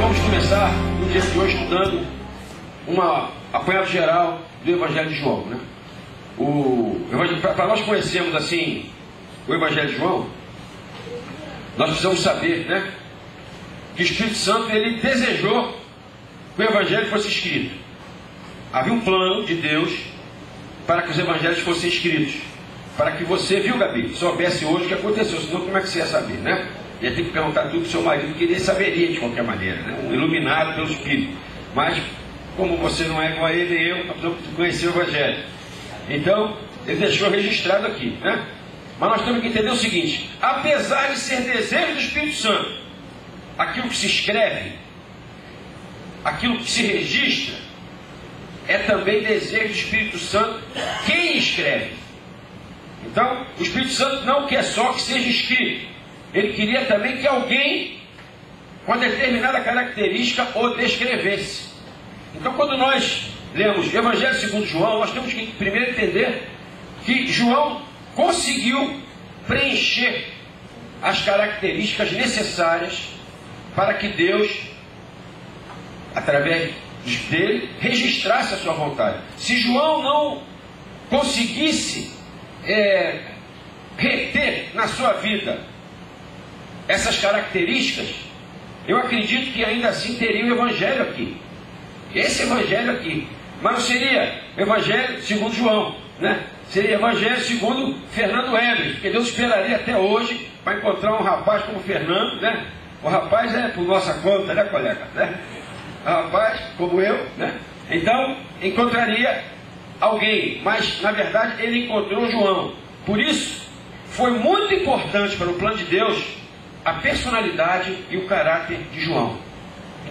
vamos começar no dia de hoje estudando uma apanhado geral do Evangelho de João, né? Para nós conhecermos assim o Evangelho de João, nós precisamos saber, né, que o Espírito Santo ele desejou que o Evangelho fosse escrito. Havia um plano de Deus para que os Evangelhos fossem escritos, para que você, viu, Gabi, soubesse hoje o que aconteceu, senão como é que você ia saber, né? Ia ter que perguntar tudo para o seu marido, que ele saberia de qualquer maneira, né? Um iluminado pelo Espírito. Mas, como você não é igual a ele e eu, nós precisamos conhecer o Evangelho. Então, ele deixou registrado aqui, né? Mas nós temos que entender o seguinte: apesar de ser desejo do Espírito Santo, aquilo que se escreve, aquilo que se registra, é também desejo do Espírito Santo quem escreve. Então, o Espírito Santo não quer só que seja escrito, ele queria também que alguém com determinada característica o descrevesse. Então, quando nós lemos Evangelho segundo João, nós temos que primeiro entender que João conseguiu preencher as características necessárias para que Deus, através dele, registrasse a sua vontade. Se João não conseguisse reter na sua vida essas características, eu acredito que ainda assim teria o Evangelho aqui. Esse Evangelho aqui. Mas não seria Evangelho segundo João, né? Seria Evangelho segundo Fernando Eves, porque Deus esperaria até hoje para encontrar um rapaz como Fernando, né? O rapaz é por nossa conta, né, colega? Né? O rapaz, como eu, né? Então, encontraria alguém, mas na verdade ele encontrou João. Por isso, foi muito importante para o plano de Deus a personalidade e o caráter de João.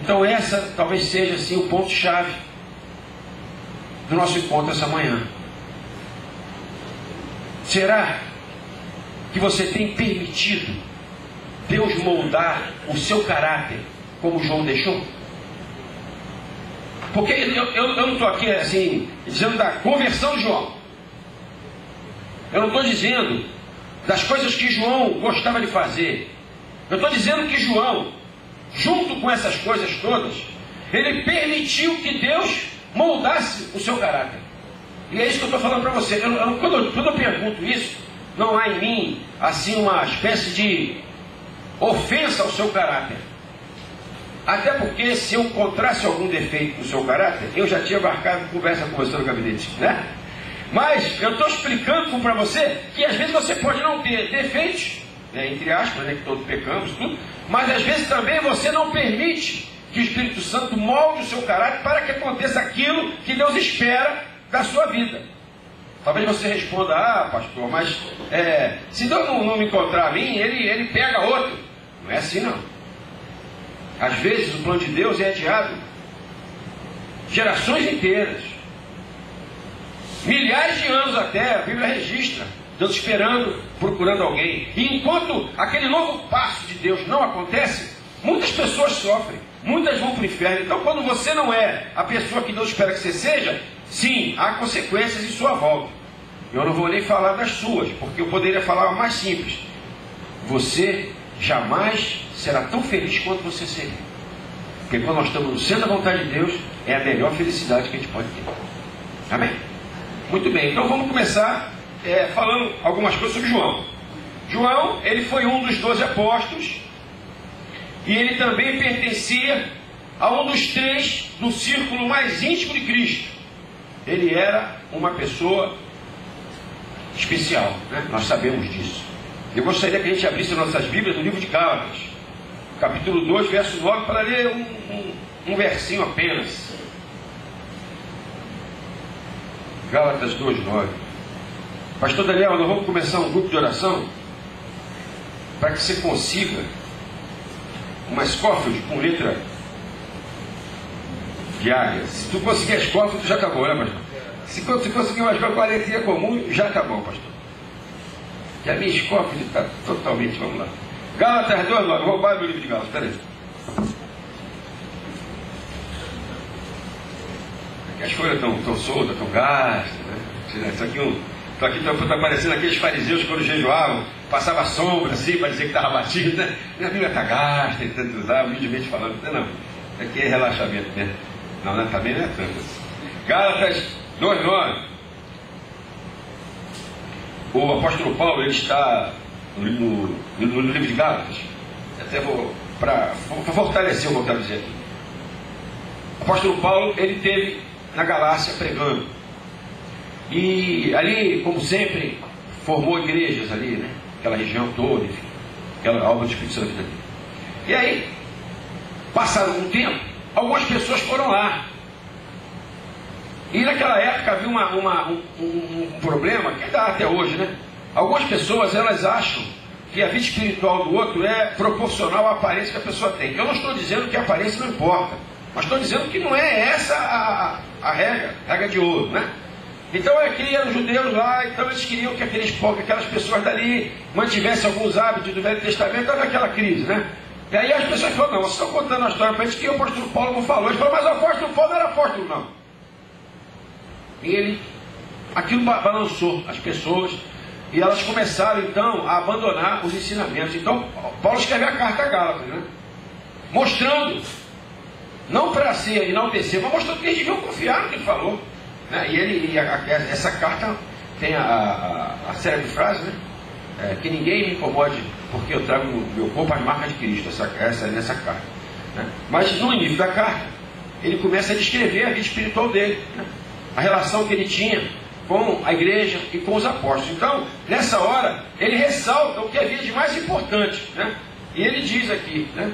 Então essa talvez seja assim o ponto-chave do nosso encontro essa manhã. Será que você tem permitido Deus moldar o seu caráter como João deixou? Porque eu não estou aqui assim dizendo da conversão de João. Eu não estou dizendo das coisas que João gostava de fazer. Eu estou dizendo que João, junto com essas coisas todas, ele permitiu que Deus moldasse o seu caráter. E é isso que eu estou falando para você. Quando eu pergunto isso, não há em mim assim uma espécie de ofensa ao seu caráter. Até porque se eu encontrasse algum defeito no seu caráter, eu já tinha marcado conversa com você no gabinete, né? Mas eu estou explicando para você que às vezes você pode não ter defeitos, né, entre aspas, né, que todos pecamos, tudo, mas às vezes também você não permite que o Espírito Santo molde o seu caráter para que aconteça aquilo que Deus espera da sua vida. Talvez você responda: ah, pastor, mas se Deus não me encontrar a mim, ele pega outro. Não é assim não. Às vezes o plano de Deus é adiado gerações inteiras, milhares de anos até, a Bíblia registra Deus esperando, procurando alguém. E enquanto aquele novo passo de Deus não acontece, muitas pessoas sofrem, muitas vão para o inferno. Então, quando você não é a pessoa que Deus espera que você seja, sim, há consequências em sua volta. Eu não vou nem falar das suas, porque eu poderia falar mais simples. Você jamais será tão feliz quanto você seria. Porque quando nós estamos no centro da vontade de Deus, é a melhor felicidade que a gente pode ter. Amém? Muito bem, então vamos começar falando algumas coisas sobre João. João, ele foi um dos 12 apóstolos, e ele também pertencia a um dos 3 do círculo mais íntimo de Cristo. Ele era uma pessoa especial, né? Nós sabemos disso. Eu gostaria que a gente abrisse nossas Bíblias no livro de Gálatas, capítulo 2, verso 9, para ler um versinho apenas. Gálatas 2, 9. Pastor Daniel, nós vamos começar um grupo de oração para que você consiga uma Scofield com letra de águia. Se tu conseguir a Scofield, já acabou, né, pastor? Se conseguir uma Scofield com a letrinha comum, já acabou, pastor. Que a minha Scofield está totalmente, vamos lá. Gálatas 2, 9. Vou roubar meu livro de Gálatas, espera aí. As folhas estão soltas, estão gastas, né? Isso aqui está parecendo aqueles fariseus quando jejuavam, passava sombra assim para dizer que estava batido, né? Minha Bíblia está gasta, e tanto usar, humildemente falando. Não. Aqui é relaxamento mesmo. Não, também não é tanto. Gálatas 2:9. O apóstolo Paulo, ele está no livro de Gálatas. Até vou, para fortalecer o que eu quero dizer aqui. O apóstolo Paulo, ele esteve na Galácia pregando. E ali, como sempre, formou igrejas ali, né? Aquela região toda, enfim, aquela obra do Espírito Santo ali. E aí, passado algum tempo, algumas pessoas foram lá. E naquela época havia um problema, que dá até hoje, né? Algumas pessoas, elas acham que a vida espiritual do outro é proporcional à aparência que a pessoa tem. Eu não estou dizendo que a aparência não importa, mas estou dizendo que não é essa a regra de ouro, né? Então aqui eram judeus lá, então eles queriam que aquelas pessoas dali mantivessem alguns hábitos do Velho Testamento, estava naquela crise, né? E aí as pessoas falaram, não, vocês estão contando a história para eles que o apóstolo Paulo não falou. Eles falaram, mas o apóstolo Paulo não era apóstolo, não. E aquilo balançou as pessoas, e elas começaram então a abandonar os ensinamentos. Então Paulo escreve a carta a Gálatas, né? Mostrando, não para ser enaltecer, mas mostrando que eles deviam confiar no que ele falou, né? Essa carta tem a série de frases, né? Que ninguém me incomode, porque eu trago no meu corpo as marcas de Cristo, nessa carta, né? Mas no início da carta ele começa a descrever a vida espiritual dele, né? A relação que ele tinha com a igreja e com os apóstolos. Então, nessa hora, ele ressalta o que havia de mais importante, né? E ele diz aqui, né?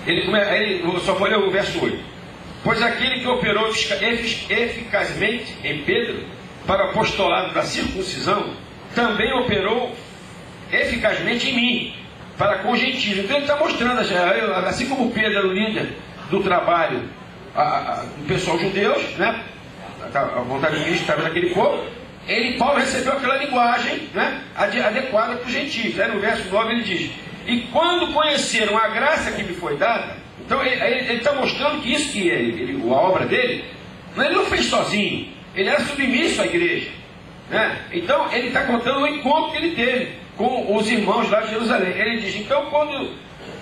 Eu só vou ler o verso 8. Pois aquele que operou eficazmente em Pedro para o apostolado da circuncisão, também operou eficazmente em mim, para com os gentios. Então ele está mostrando, assim como Pedro era o líder do trabalho do pessoal judeus, né? A vontade de Cristo estava naquele povo, Paulo recebeu aquela linguagem, né? Adequada para os gentios. Aí no verso 9 ele diz, e quando conheceram a graça que me foi dada, então ele está mostrando que isso que a obra dele, ele não fez sozinho, ele era submisso à igreja, né? Então ele está contando o encontro que ele teve com os irmãos lá de Jerusalém. Ele diz, então quando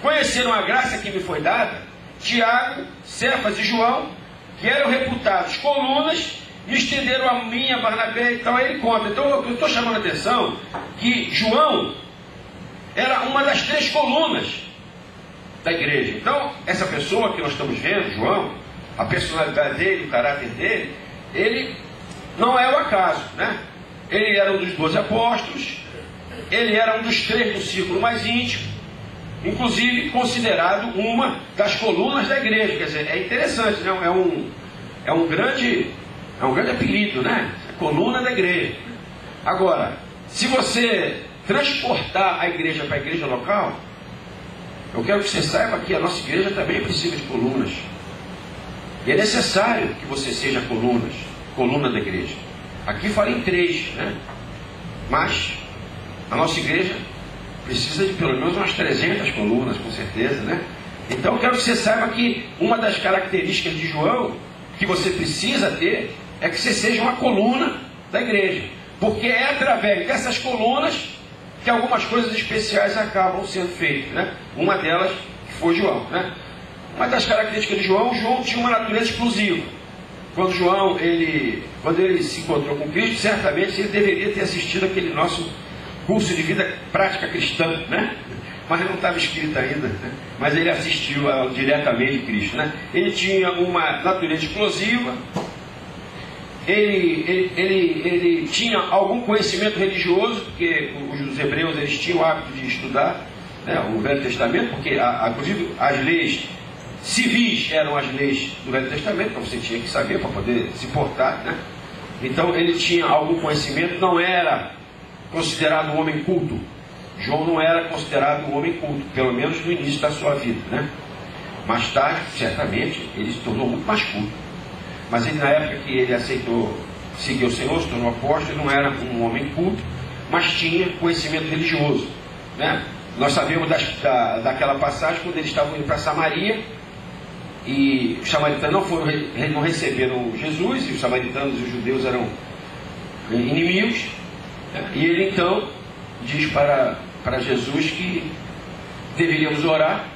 conheceram a graça que me foi dada, Tiago, Cefas e João, que eram reputados colunas, me estenderam a mim, a Barnabé, então aí ele conta. Então eu estou chamando a atenção que João era uma das 3 colunas da igreja. Então essa pessoa que nós estamos vendo, João, a personalidade dele, o caráter dele, ele não é o acaso, né? Ele era um dos 12 apóstolos, ele era um dos 3 do círculo mais íntimo, inclusive considerado uma das colunas da igreja. Quer dizer, é interessante, né? É um grande apelido, né? A coluna da igreja. Agora, se você transportar a igreja para a igreja local, eu quero que você saiba que a nossa igreja também precisa de colunas. E é necessário que você seja coluna da igreja. Aqui falei em 3, né? Mas a nossa igreja precisa de pelo menos umas 300 colunas, com certeza, né? Então eu quero que você saiba que uma das características de João que você precisa ter é que você seja uma coluna da igreja, porque é através dessas colunas que algumas coisas especiais acabam sendo feitas, né? Uma delas foi João, né? Uma das características de João tinha uma natureza explosiva. Quando ele se encontrou com Cristo, certamente ele deveria ter assistido aquele nosso curso de vida prática cristã, né? Mas não estava escrito ainda, né? Mas ele assistiu diretamente a Cristo, né? Ele tinha uma natureza explosiva, ele tinha algum conhecimento religioso, porque os hebreus eles tinham o hábito de estudar, né, o Velho Testamento, porque inclusive as leis civis eram as leis do Velho Testamento, então você tinha que saber para poder se portar, né? Então ele tinha algum conhecimento, não era considerado um homem culto. João não era considerado um homem culto, pelo menos no início da sua vida, né? Mais tarde, certamente, ele se tornou muito mais culto. Mas ele, na época que ele aceitou seguir o Senhor, se tornou apóstolo, ele não era um homem culto, mas tinha conhecimento religioso, né? Nós sabemos daquela passagem quando eles estavam indo para Samaria, e os samaritanos não receberam Jesus, e os samaritanos e os judeus eram inimigos, né? E ele então diz para Jesus que deveríamos orar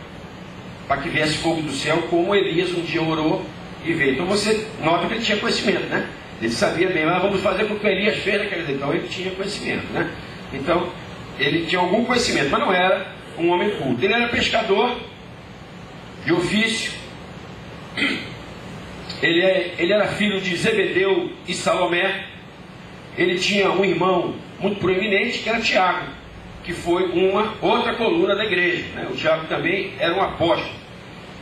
para que viesse fogo do céu, como Elias um dia orou e veio. Então você nota que ele tinha conhecimento, né? Ele sabia bem, mas vamos fazer com o que Elias fez naquele dia. Então ele tinha conhecimento, né? Então ele tinha algum conhecimento, mas não era um homem culto. Ele era pescador de ofício. Ele era filho de Zebedeu e Salomé. Ele tinha um irmão muito proeminente, que era Tiago, que foi uma outra coluna da igreja, né? O Tiago também era um apóstolo.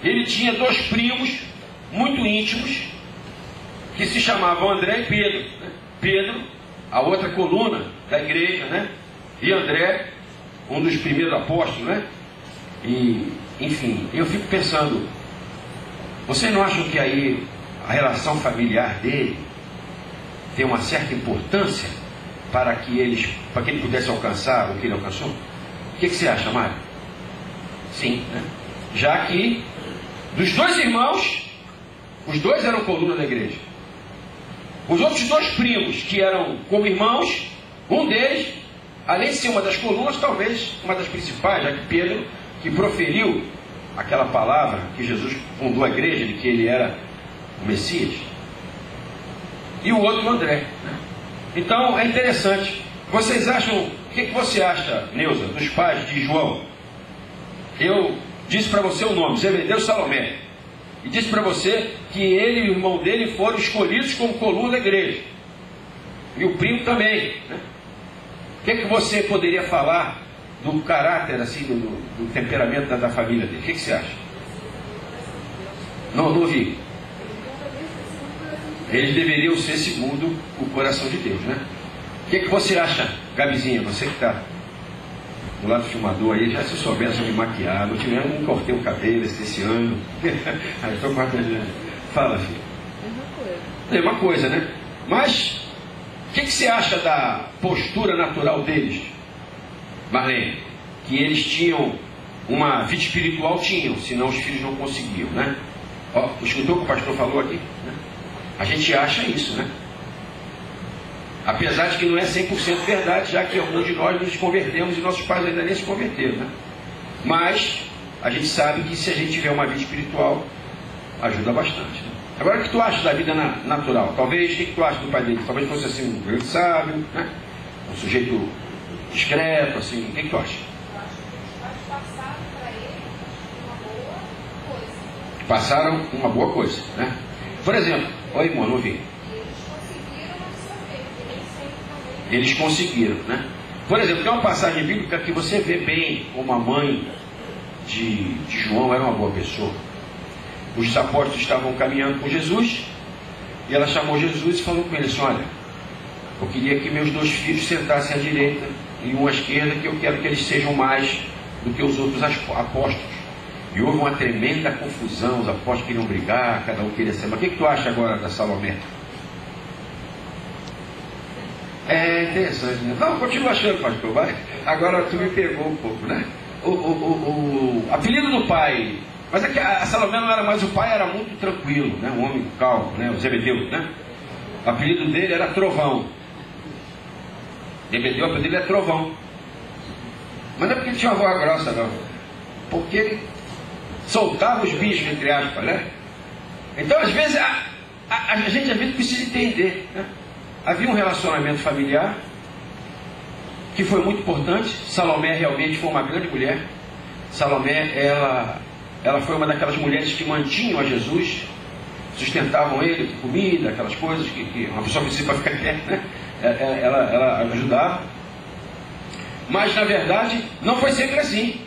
Ele tinha dois primos muito íntimos, que se chamavam André e Pedro, né? Pedro, a outra coluna da igreja, né? E André, um dos primeiros apóstolos, né? E, enfim, eu fico pensando, vocês não acham que aí a relação familiar dele tem uma certa importância para que ele pudesse alcançar o que ele alcançou? O que você acha, Mário? Sim, né? Já que dos dois irmãos, os dois eram coluna da igreja. Os outros dois primos, que eram como irmãos, um deles, além de ser uma das colunas, talvez uma das principais, já que Pedro, que proferiu aquela palavra que Jesus fundou a igreja, de que ele era o Messias, e o outro André, né? Então é interessante. Vocês acham, o que você acha, Neuza, dos pais de João? Eu disse para você o nome, Zebedeu e Salomé, e disse para você que ele e o irmão dele foram escolhidos como coluna da igreja, e o primo também, né? O que você poderia falar do caráter, assim, do temperamento da família dele? O que você acha? Não ouvi. Eles deveriam ser segundo o coração de Deus, né? O que você acha, Gabizinha? Você que está do lado do filmador aí, já se soubesse me maquiar, não cortei o cabelo esse ano. Aí estou cortando. Fala, filho. Mesma coisa, né? Mas o que você acha da postura natural deles, Marlene? Que eles tinham uma vida espiritual, senão os filhos não conseguiam, né? Ó, escutou o que o pastor falou aqui, né? A gente acha isso, né? Apesar de que não é 100% verdade, já que alguns de nós nos convertemos e nossos pais ainda nem se converteram, né? Mas a gente sabe que se a gente tiver uma vida espiritual, ajuda bastante, né? Agora, o que tu acha da vida natural? Talvez, o que tu acha do pai dele? Talvez fosse assim um grande sábio, né? Um sujeito discreto, assim. O que tu acha? Passaram uma boa coisa, né? Por exemplo, oi, irmão, não ouvi. Eles conseguiram, né? Por exemplo, tem uma passagem bíblica que você vê bem como a mãe de João era uma boa pessoa. Os apóstolos estavam caminhando com Jesus e ela chamou Jesus e falou com ele assim: olha, eu queria que meus dois filhos sentassem à direita e um à esquerda, que eu quero que eles sejam mais do que os outros apóstolos. E houve uma tremenda confusão, os apóstolos queriam brigar, cada um queria ser. Mas o que tu acha agora da Salomé? É interessante, né? Não, continua achando, pastor, vai. Agora tu me pegou um pouco, né? O apelido do pai, mas é que a Salomé não era mais o pai, era muito tranquilo, né? Um homem calmo, né? O Zebedeu, né? O apelido dele era Trovão. Zebedeu, o apelido dele é Trovão. Mas não é porque ele tinha uma voz grossa, não. Porque ele soltava os bichos, entre aspas, né? Então, às vezes, a gente às vezes precisa entender, né? Havia um relacionamento familiar que foi muito importante. Salomé realmente foi uma grande mulher. Salomé, ela foi uma daquelas mulheres que mantinham a Jesus, sustentavam ele com comida, aquelas coisas que uma pessoa precisa para ficar em pé, né? Ela ajudava. Mas, na verdade, não foi sempre assim.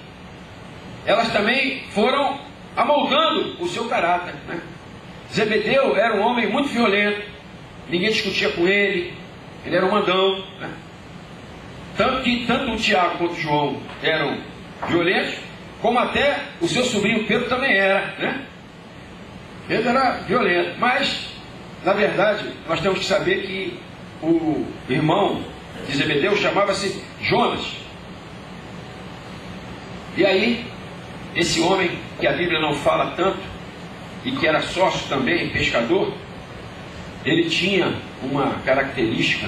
Elas também foram amoldando o seu caráter, né? Zebedeu era um homem muito violento, ninguém discutia com ele, ele era um mandão, né? Tanto que tanto o Tiago quanto o João eram violentos, como até o seu sobrinho Pedro também era, né? Pedro era violento, mas, na verdade, nós temos que saber que o irmão de Zebedeu chamava-se Jonas. E aí, esse homem que a Bíblia não fala tanto, e que era sócio também, pescador, ele tinha uma característica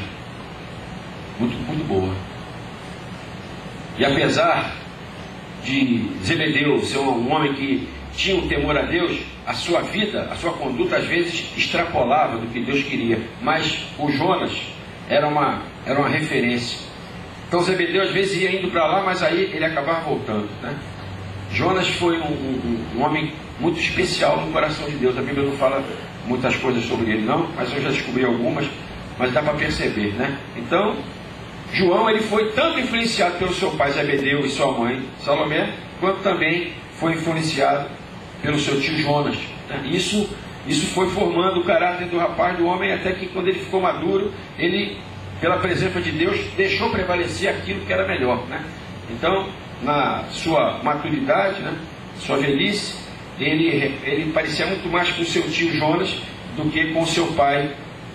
muito boa. E apesar de Zebedeu ser um homem que tinha um temor a Deus, a sua vida, a sua conduta às vezes extrapolava do que Deus queria. Mas o Jonas era uma referência. Então Zebedeu às vezes ia indo para lá, mas aí ele acabava voltando, né? Jonas foi um homem muito especial no coração de Deus. A Bíblia não fala muitas coisas sobre ele não, mas eu já descobri algumas, mas dá para perceber, né? Então João, ele foi tanto influenciado pelo seu pai Zebedeu e sua mãe Salomé, quanto também foi influenciado pelo seu tio Jonas, né? Isso foi formando o caráter do rapaz, do homem, até que quando ele ficou maduro, ele, pela presença de Deus, deixou prevalecer aquilo que era melhor, né? Então, na sua maturidade, né, sua velhice, ele parecia muito mais com o seu tio Jonas do que com o seu pai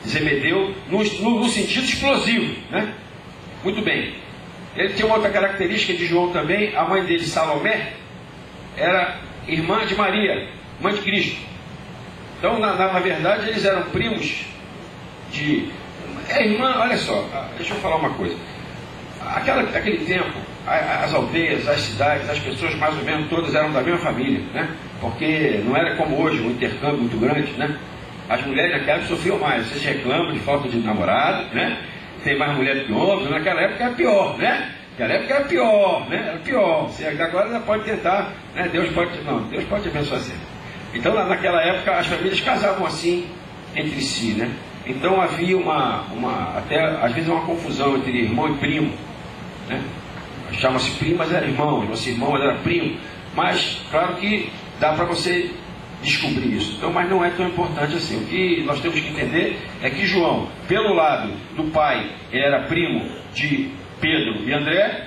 Zebedeu, no sentido explosivo, né? Muito bem. Ele tinha uma outra característica de João também. A mãe dele, Salomé, era irmã de Maria, mãe de Cristo. Então, na verdade, eles eram primos de... irmã, olha só, deixa eu falar uma coisa. Aquele tempo, as aldeias, as cidades, as pessoas mais ou menos todas eram da mesma família, né? Porque não era como hoje, um intercâmbio muito grande, né? As mulheres naquela época sofriam mais. Vocês reclamam de falta de namorado, né? Tem mais mulher do que homem. Naquela época era pior, né? Naquela época era pior, né? Era pior. Você agora pode tentar, né? Deus pode abençoar sempre. Então, naquela época, as famílias casavam assim entre si, né? Então havia até às vezes uma confusão entre irmão e primo, né? Chama-se primo, mas era irmão, nosso irmão, mas era primo. Mas, claro que dá para você descobrir isso. Então, mas não é tão importante assim. O que nós temos que entender é que João, pelo lado do pai, ele era primo de Pedro e André,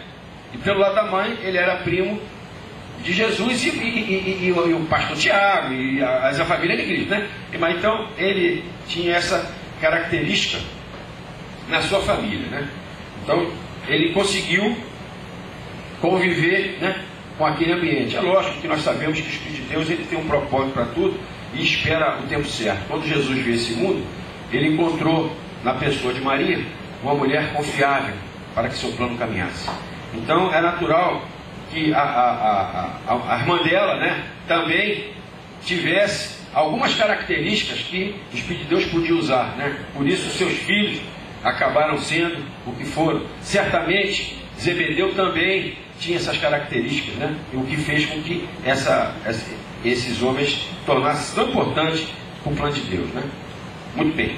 e pelo lado da mãe, ele era primo de Jesus e o pastor Tiago, e a família de Cristo, né? Mas então, ele tinha essa característica na sua família, né? Então, ele conseguiu conviver, né, com aquele ambiente. É lógico que nós sabemos que o Espírito de Deus, ele tem um propósito para tudo e espera o tempo certo. Quando Jesus veio a esse mundo, ele encontrou na pessoa de Maria uma mulher confiável para que seu plano caminhasse. Então é natural que a irmã dela, né, também tivesse algumas características que o Espírito de Deus podia usar, né? Por isso seus filhos acabaram sendo o que foram. Certamente Zebedeu também tinha essas características, né? O que fez com que esses homens tornassem tão importantes para o plano de Deus, né? Muito bem.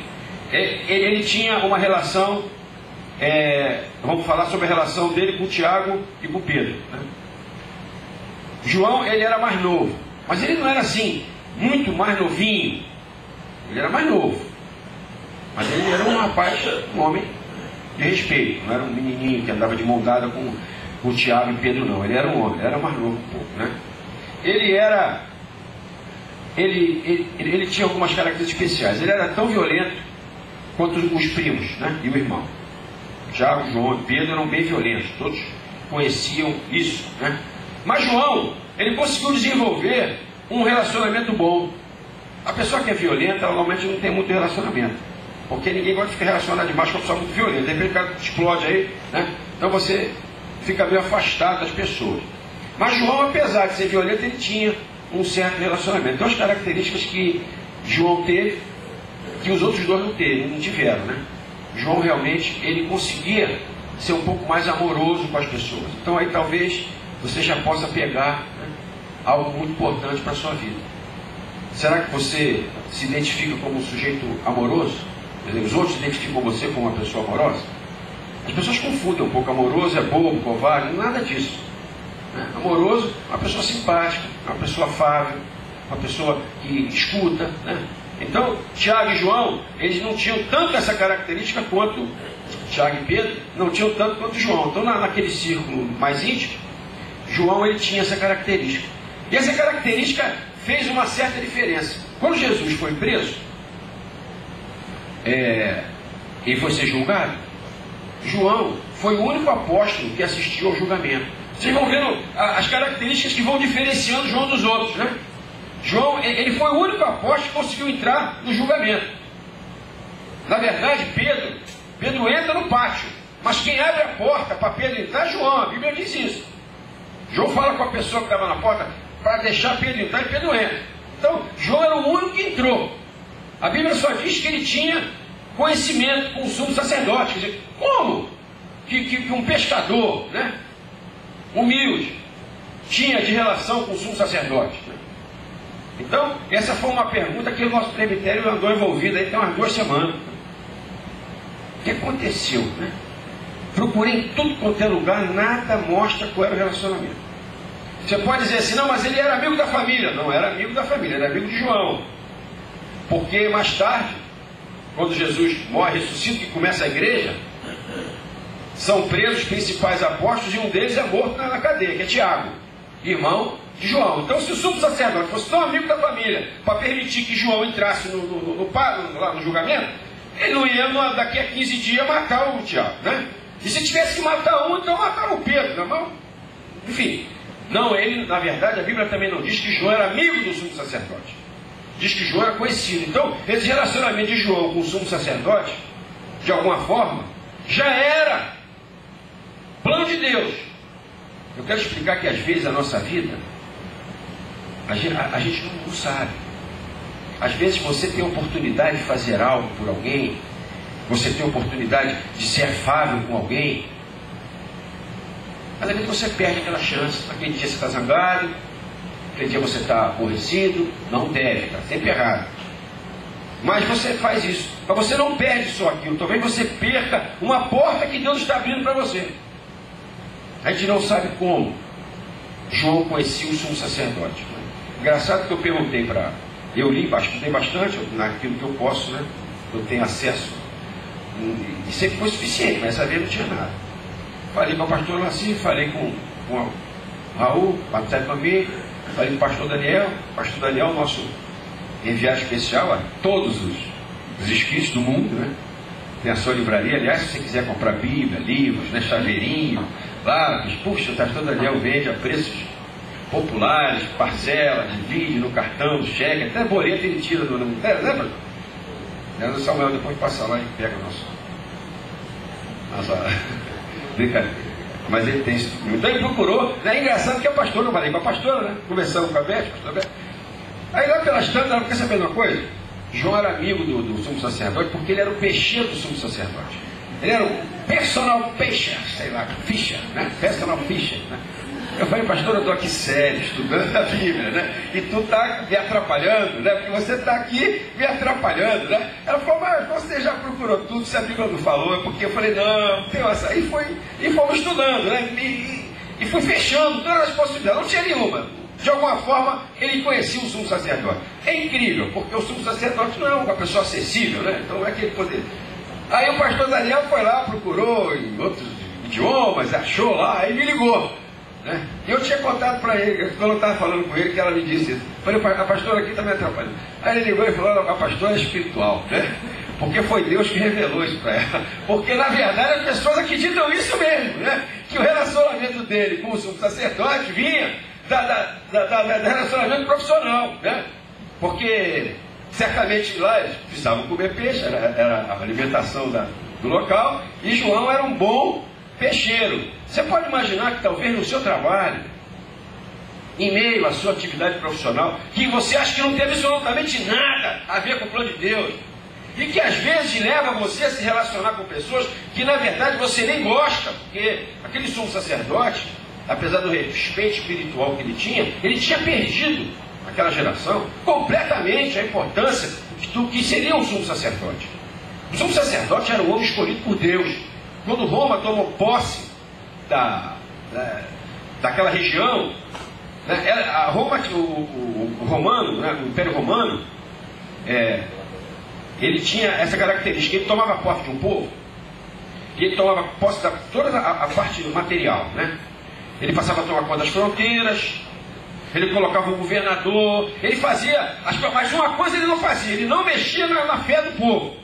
Ele tinha uma relação, vamos falar sobre a relação dele com o Tiago e com o Pedro, né? João, ele era mais novo, mas ele não era assim, muito mais novinho. Ele era mais novo, mas ele era um rapaz, um homem de respeito. Não era um menininho que andava de mão dada com o Tiago e Pedro, não. Ele era um homem, ele era mais novo um pouco, né? Ele tinha algumas características especiais. Ele era tão violento quanto os primos, né? E o irmão. Tiago, João e Pedro eram bem violentos. Todos conheciam isso, né? Mas João, ele conseguiu desenvolver um relacionamento bom. A pessoa que é violenta, ela normalmente não tem muito relacionamento, porque ninguém gosta de ficar relacionado demais com uma pessoa muito violenta. De repente o cara explode aí, né? Então você fica meio afastado das pessoas. Mas João, apesar de ser violento, ele tinha um certo relacionamento. Então as características que João teve, que os outros dois não tiveram, né? João realmente, ele conseguia ser um pouco mais amoroso com as pessoas. Então aí talvez você já possa pegar, né, algo muito importante para a sua vida. Será que você se identifica como um sujeito amoroso? Os outros se identificam você como uma pessoa amorosa? As pessoas confundem um pouco. Amoroso é bobo, covarde, nada disso, né? Amoroso é uma pessoa simpática, é uma pessoa afável, uma pessoa que escuta, né? Então, Tiago e João, eles não tinham tanto essa característica quanto Tiago e Pedro, não tinham tanto quanto João. Então, naquele círculo mais íntimo, João, ele tinha essa característica. E essa característica fez uma certa diferença. Quando Jesus foi preso, ele foi ser julgado, João foi o único apóstolo que assistiu ao julgamento. Vocês vão vendo as características que vão diferenciando João dos outros, né? João, ele foi o único apóstolo que conseguiu entrar no julgamento. Na verdade, Pedro entra no pátio, mas quem abre a porta para Pedro entrar é João. A Bíblia diz isso. João fala com a pessoa que estava na porta: para deixar Pedro entrar, e Pedro entra. Então, João era o único que entrou. A Bíblia só diz que ele tinha conhecimento com o sumo sacerdote. Quer dizer, como que um pescador, né, humilde, tinha de relação com o sumo sacerdote? Né? Então, essa foi uma pergunta que o nosso presbitério andou envolvido aí tem umas 2 semanas. O que aconteceu? Né? Procurei em tudo quanto é lugar, nada mostra qual era o relacionamento. Você pode dizer assim, não, mas ele era amigo da família. Não era amigo da família, era amigo de João. Porque mais tarde, quando Jesus morre, ressuscita, que começa a igreja, são presos os principais apóstolos e um deles é morto na cadeia, que é Tiago, irmão de João. Então, se o sumo sacerdote fosse tão amigo da família para permitir que João entrasse lá no julgamento, ele não ia daqui a 15 dias matar o Tiago, né? E se tivesse que matar um, então mataram o Pedro, não? Enfim, não, ele, na verdade, a Bíblia também não diz que João era amigo do sumo sacerdote. Diz que João era conhecido. Então, esse relacionamento de João com o sumo sacerdote, de alguma forma, já era plano de Deus. Eu quero explicar que às vezes a nossa vida, a gente não sabe. Às vezes você tem a oportunidade de fazer algo por alguém, você tem a oportunidade de ser afável com alguém, mas às vezes você perde aquela chance. Aquele dia você está zangado, aquele dia você está aborrecido, não deve, está sempre errado. Mas você faz isso, mas você não perde só aquilo, talvez você perca uma porta que Deus está abrindo para você. A gente não sabe como João conhecia o sumo sacerdote. Engraçado que eu perguntei para... Eu estudei bastante naquilo que eu posso, né? Eu tenho acesso. E sempre foi suficiente, mas essa vez não tinha nada. Falei com o pastor Laci, falei com o Raul, Baptista Família, falei com o pastor Daniel, nosso enviado especial a todos os escritos do mundo, né? Tem a sua livraria, aliás, se você quiser comprar Bíblia, livros, né, chaveirinho, lápis, puxa, o pastor Daniel vende a preços populares, parcela, divide no cartão, cheque, até boleto ele tira do nome. Lembra? O Samuel depois passa lá e pega nossa brincadeira. Mas ele tem isso. Então ele procurou, né? É engraçado que a pastora, eu falei com a pastora, né? Conversando com a Beth, aí lá pelas tantas, ela quer saber uma coisa? João era amigo do sumo sacerdote porque ele era o peixeiro do sumo sacerdote. Ele era o personal fisher, sei lá, fisher, né? Personal fisher, né? Eu falei, pastor, eu estou aqui sério, estudando a Bíblia, né? E tu está me atrapalhando, né? Porque você está aqui me atrapalhando, né? Ela falou, mas você já procurou tudo, se a Bíblia não falou, é porque eu falei, não, tem essa. E fomos estudando, né? E fui fechando todas as possibilidades, não tinha nenhuma. De alguma forma, ele conhecia o sumo sacerdote. É incrível, porque o sumo sacerdote não é uma pessoa acessível, né? Então é aquele poder. Aí o pastor Daniel foi lá, procurou em outros idiomas, achou lá, aí me ligou. Né? E eu tinha contado para ele, quando eu estava falando com ele, que ela me disse isso. Falei, a pastora aqui está me atrapalhando. Aí ele ligou e falou, a pastora é espiritual, né? Porque foi Deus que revelou isso para ela. Porque na verdade as pessoas acreditam isso mesmo, né? Que o relacionamento dele com o sumo sacerdote vinha do relacionamento profissional, né? Porque certamente lá eles precisavam comer peixe, era a alimentação do local, e João era um bom peixeiro. Você pode imaginar que talvez no seu trabalho, em meio à sua atividade profissional, que você acha que não tem absolutamente nada a ver com o plano de Deus, e que às vezes leva você a se relacionar com pessoas que na verdade você nem gosta, porque aquele sumo sacerdote, apesar do respeito espiritual que ele tinha perdido naquela geração completamente a importância do que seria um sumo sacerdote. O sumo sacerdote era o homem escolhido por Deus. Quando Roma tomou posse daquela região, né, a Roma, o romano, né, o Império Romano, ele tinha essa característica, ele tomava posse de um povo, e ele tomava posse de toda a parte material, né? Ele passava a tomar conta das fronteiras, ele colocava um governador, ele fazia, mas uma coisa ele não fazia, ele não mexia na fé do povo.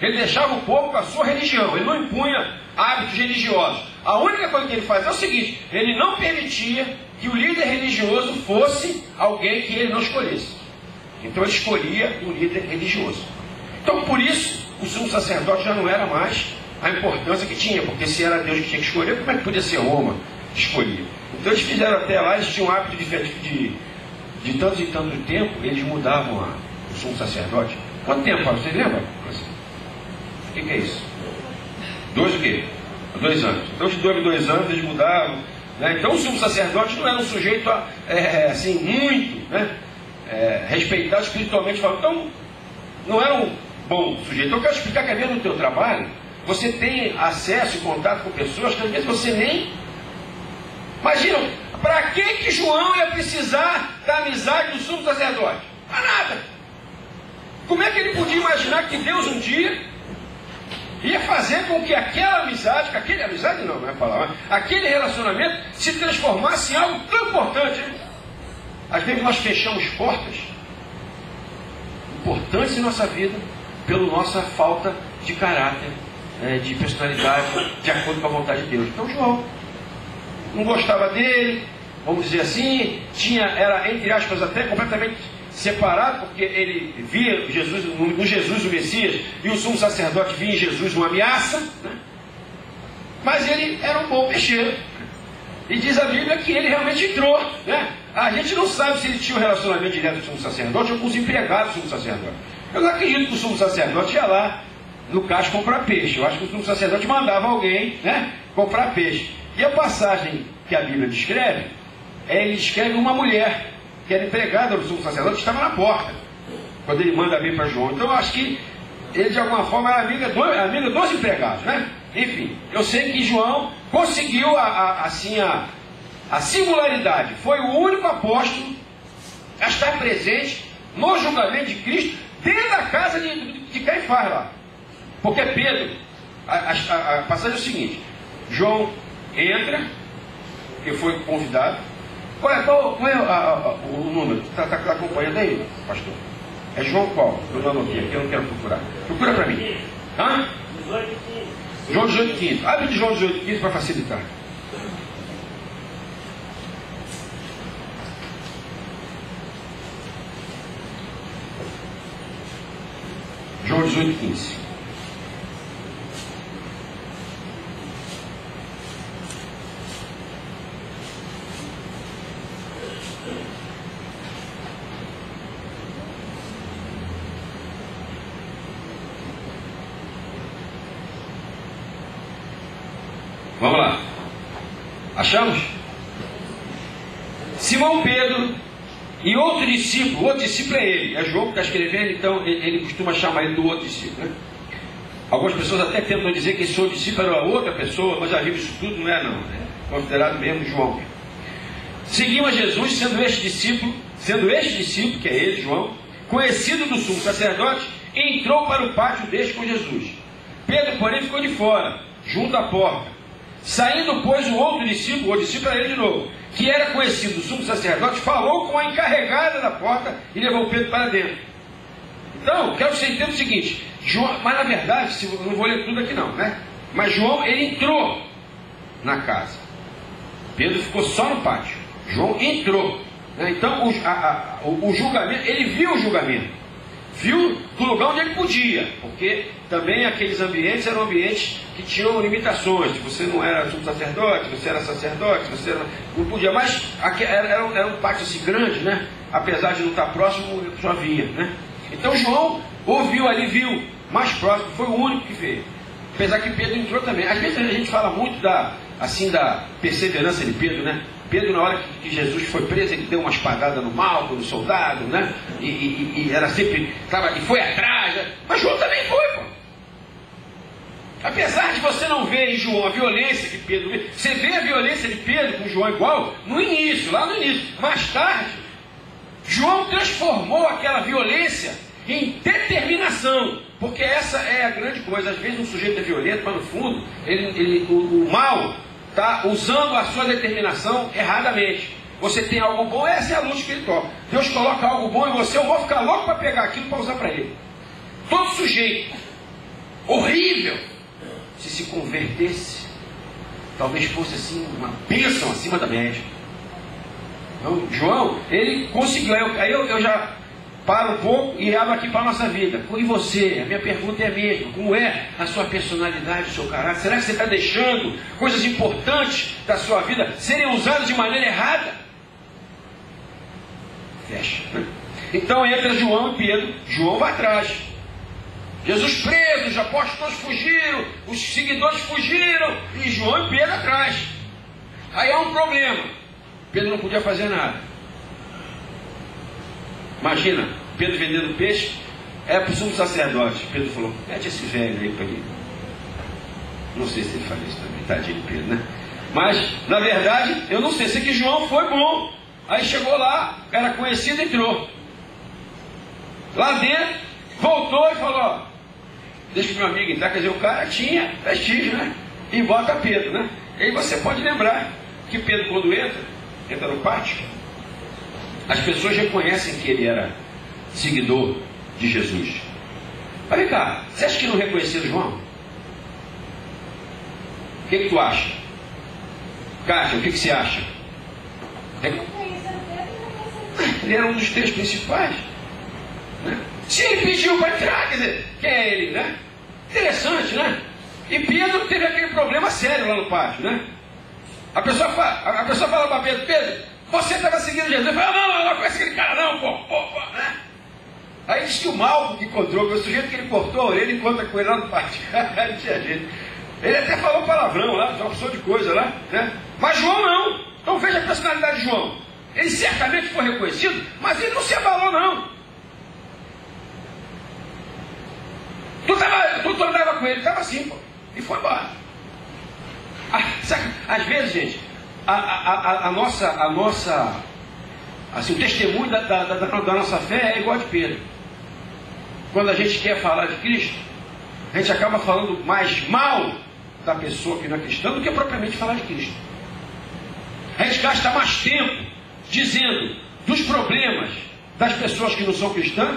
Ele deixava o povo com a sua religião, ele não impunha hábitos religiosos. A única coisa que ele fazia é o seguinte, ele não permitia que o líder religioso fosse alguém que ele não escolhesse. Então ele escolhia um líder religioso. Então por isso, o sumo sacerdote já não era mais a importância que tinha, porque se era Deus que tinha que escolher, como é que podia ser Roma que escolhia? Então eles fizeram até lá, eles tinham um hábito de tanto em tanto tempo, eles mudavam o sumo sacerdote. Quanto tempo, Paulo? Você lembra? O que é isso? 2 o quê? 2 anos. Então de 2 anos eles mudavam. Né? Então o sumo sacerdote não era um sujeito assim, muito, né? Respeitado espiritualmente falando. Então não era um bom sujeito. Então eu quero explicar que às vezes no teu trabalho você tem acesso e contato com pessoas que às vezes você nem... Imagina, para que João ia precisar da amizade do sumo sacerdote? Para nada. Como é que ele podia imaginar que Deus um dia ia fazer com que aquela amizade, aquele relacionamento se transformasse em algo tão importante? Às vezes nós fechamos portas importantes em nossa vida pela nossa falta de caráter, de personalidade, de acordo com a vontade de Deus. Então João não gostava dele, vamos dizer assim, era entre aspas até completamente separado, porque ele via Jesus, no Jesus o Messias, e o sumo sacerdote via em Jesus uma ameaça, né? Mas ele era um bom peixeiro. E diz a Bíblia que ele realmente entrou, né? A gente não sabe se ele tinha um relacionamento direto com o sumo sacerdote ou com os empregados do sumo sacerdote. Eu não acredito que o sumo sacerdote ia lá no caixa comprar peixe. Eu acho que o sumo sacerdote mandava alguém, né, comprar peixe. E a passagem que a Bíblia descreve, ele descreve uma mulher que era empregada do sumo sacerdote, estava na porta quando ele manda vir para João. Então eu acho que ele de alguma forma era amiga dos empregados, né? Enfim, eu sei que João conseguiu a singularidade. Foi o único apóstolo a estar presente no julgamento de Cristo dentro da casa de Caifás lá. Porque Pedro, a passagem é o seguinte: João entra, que foi convidado. Qual é o número? Está acompanhando aí, pastor? É João qual? Eu não anotei aqui, eu não quero procurar. Procura para mim. Hã? João 18,15. Abre de João 18,15 para facilitar. João 18,15. Vamos lá. Achamos? Simão Pedro e outro discípulo é ele, é João que está escrevendo, então ele costuma chamar ele do outro discípulo, né? Algumas pessoas até tentam dizer que esse outro discípulo era outra pessoa, mas já viu isso tudo, não é não, é considerado mesmo João. Seguiam a Jesus, sendo este discípulo, que é ele, João, conhecido do sumo sacerdote, entrou para o pátio deste com Jesus. Pedro, porém, ficou de fora, junto à porta. Saindo, pois, o outro discípulo, o discípulo era ele de novo, que era conhecido do sumo sacerdote, falou com a encarregada da porta e levou Pedro para dentro. Então, quero que você entenda o seguinte, João, mas na verdade, eu não vou ler tudo aqui não, né? Mas João, ele entrou na casa. Pedro ficou só no pátio. João entrou, né? Então, o julgamento, ele viu o julgamento. Viu do lugar onde ele podia, porque também aqueles ambientes eram ambientes que tinham limitações. Você não era sumo sacerdote, você era sacerdote, você não podia, mas era um pátio assim grande, né? Apesar de não estar próximo, só via, né? Então João ouviu ali, viu, mais próximo, foi o único que veio. Apesar que Pedro entrou também. Às vezes a gente fala muito da perseverança de Pedro, né? Pedro, na hora que Jesus foi preso, ele deu uma espadada no malco, no soldado, né? E era sempre, e foi atrás, né? Mas João também foi, pô. Apesar de você não ver em João a violência que Pedro vê, você vê a violência de Pedro com João igual no início, lá no início. Mais tarde, João transformou aquela violência em determinação, porque essa é a grande coisa. Às vezes um sujeito é violento, mas no fundo o mal está usando a sua determinação erradamente. Você tem algo bom, essa é a luta espiritual. Deus coloca algo bom em você, eu vou ficar louco para pegar aquilo para usar para ele. Todo sujeito horrível, se convertesse, talvez fosse assim uma bênção acima da média. Então, João, ele conseguiu. Aí eu já para um pouco e abra aqui para a nossa vida. E você? A minha pergunta é a mesma. Como é a sua personalidade, o seu caráter? Será que você está deixando coisas importantes da sua vida serem usadas de maneira errada? Fecha, né? Então entra João e Pedro. João vai atrás. Jesus preso, os apóstolos todos fugiram, os seguidores fugiram, e João e Pedro atrás. Aí há um problema. Pedro não podia fazer nada. Imagina, Pedro vendendo peixe, é para o sumo sacerdote. Pedro falou, mete esse velho aí para ele. Não sei se ele faz isso também, tadinho de Pedro, né? Mas, na verdade, eu não sei, sei que João foi bom. Aí chegou lá, era conhecido, entrou. Lá dentro, voltou e falou, ó, deixa o meu amigo entrar. Quer dizer, o cara tinha prestígio, né? E bota Pedro, né? E aí você pode lembrar que Pedro, quando entra no pátio, as pessoas reconhecem que ele era seguidor de Jesus. Mas vem cá, você acha que não reconheceram João? O que tu acha? Kátia, o que você acha? Ele era um dos três principais, né? Se ele pediu para entrar, quer dizer, quem é ele, né? Interessante, né? E Pedro teve aquele problema sério lá no pátio, né? A pessoa fala para Pedro, Pedro, você estava seguindo Jesus. Ele fala, não conhece aquele cara não, pô, né? Aí diz que o mal que encontrou, que o sujeito que ele cortou a orelha, encontra com ele lá no pátio. Não tinha jeito. Ele até falou palavrão lá, uma opção de coisa lá, né? Mas João não. Então veja a personalidade de João. Ele certamente foi reconhecido, mas ele não se abalou não. Tu andava com ele, estava assim, pô, e foi embora. Às vezes, gente, a nossa assim, o testemunho da nossa fé é igual a de Pedro. Quando a gente quer falar de Cristo, a gente acaba falando mais mal da pessoa que não é cristã do que propriamente falar de Cristo. A gente gasta mais tempo dizendo dos problemas das pessoas que não são cristãs